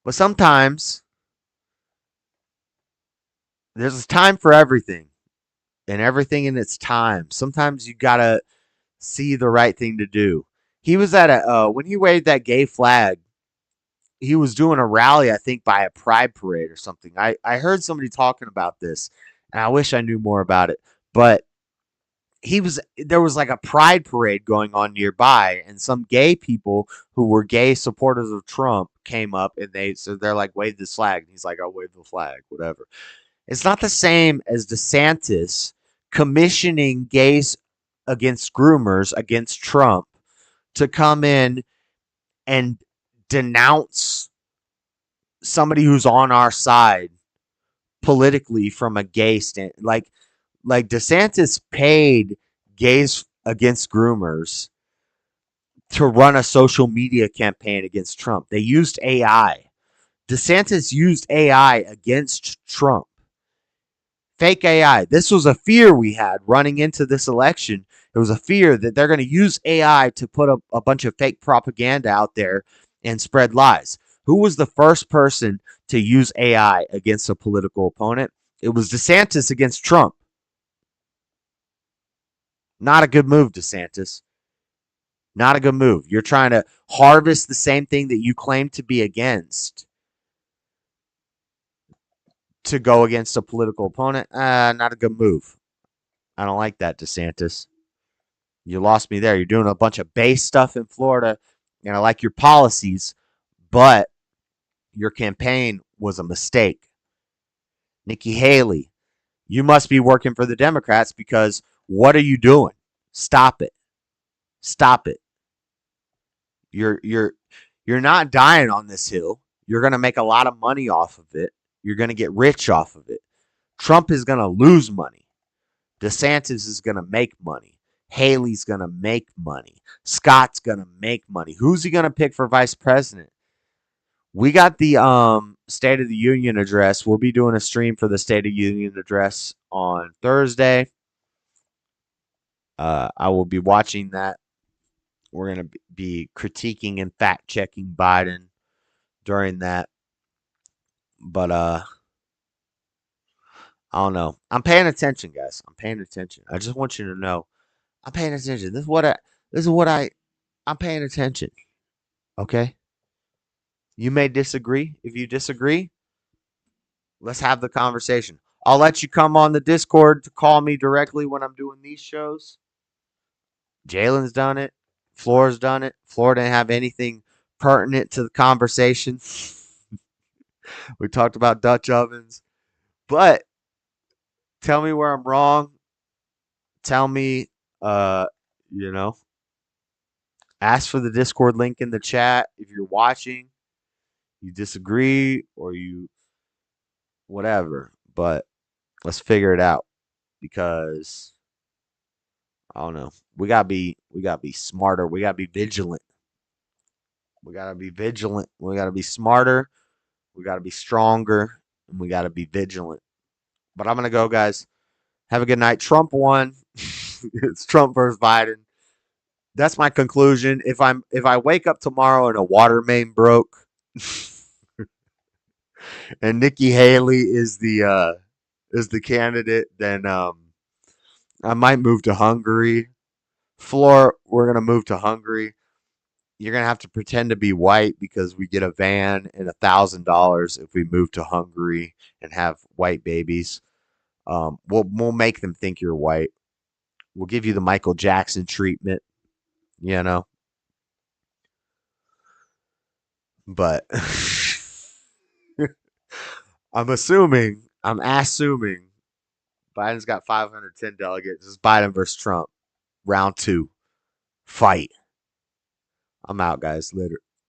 [SPEAKER 2] But sometimes there's a time for everything and everything in its time. Sometimes you got to see the right thing to do. He was at a when he waved that gay flag. He was doing a rally, I think, by a pride parade or something. I heard somebody talking about this, and I wish I knew more about it. But there was like a pride parade going on nearby, and some gay people who were gay supporters of Trump came up, and they're like, wave this flag. And he's like, I'll wave the flag, whatever. It's not the same as DeSantis commissioning gays against groomers against Trump to come in and denounce somebody who's on our side politically from a gay stand. Like DeSantis paid gays against groomers to run a social media campaign against Trump. They used AI. DeSantis used AI against Trump. Fake AI. This was a fear we had running into this election. It was a fear that they're going to use AI to put a bunch of fake propaganda out there and spread lies. Who was the first person to use AI against a political opponent? It was DeSantis against Trump. Not a good move, DeSantis. Not a good move. You're trying to harvest the same thing that you claim to be against to go against a political opponent. Not a good move. I don't like that, DeSantis. You lost me there. You're doing a bunch of base stuff in Florida, and I like your policies, but your campaign was a mistake. Nikki Haley, you must be working for the Democrats because what are you doing? Stop it. Stop it. You're not dying on this hill. You're going to make a lot of money off of it. You're going to get rich off of it. Trump is going to lose money. DeSantis is going to make money. Haley's going to make money. Scott's going to make money. Who's he going to pick for vice president? We got the State of the Union address. We'll be doing a stream for the State of the Union address on Thursday. I will be watching that. We're going to be critiquing and fact-checking Biden during that. But I don't know. I'm paying attention, guys. I'm paying attention. I just want you to know I'm paying attention. This is what I'm paying attention. Okay? You may disagree. If you disagree, let's have the conversation. I'll let you come on the Discord to call me directly when I'm doing these shows. Jalen's done it. Floor's done it. Floor didn't have anything pertinent to the conversation. We talked about Dutch ovens. But tell me where I'm wrong. Tell me, ask for the Discord link in the chat if you're watching. You disagree or you whatever. But let's figure it out because I don't know. We gotta be smarter. We gotta be vigilant. We gotta be vigilant. We gotta be smarter. We gotta be stronger. And we gotta be vigilant. But I'm gonna go, guys. Have a good night. Trump won. It's Trump versus Biden. That's my conclusion. If I wake up tomorrow and a water main broke, and Nikki Haley is the candidate, then I might move to Hungary. Floor, we're gonna move to Hungary. You're gonna have to pretend to be white because we get a van and $1,000 if we move to Hungary and have white babies. We'll make them think you're white. We'll give you the Michael Jackson treatment, But I'm assuming Biden's got 510 delegates. It's Biden versus Trump. Round 2. Fight. I'm out, guys. Later.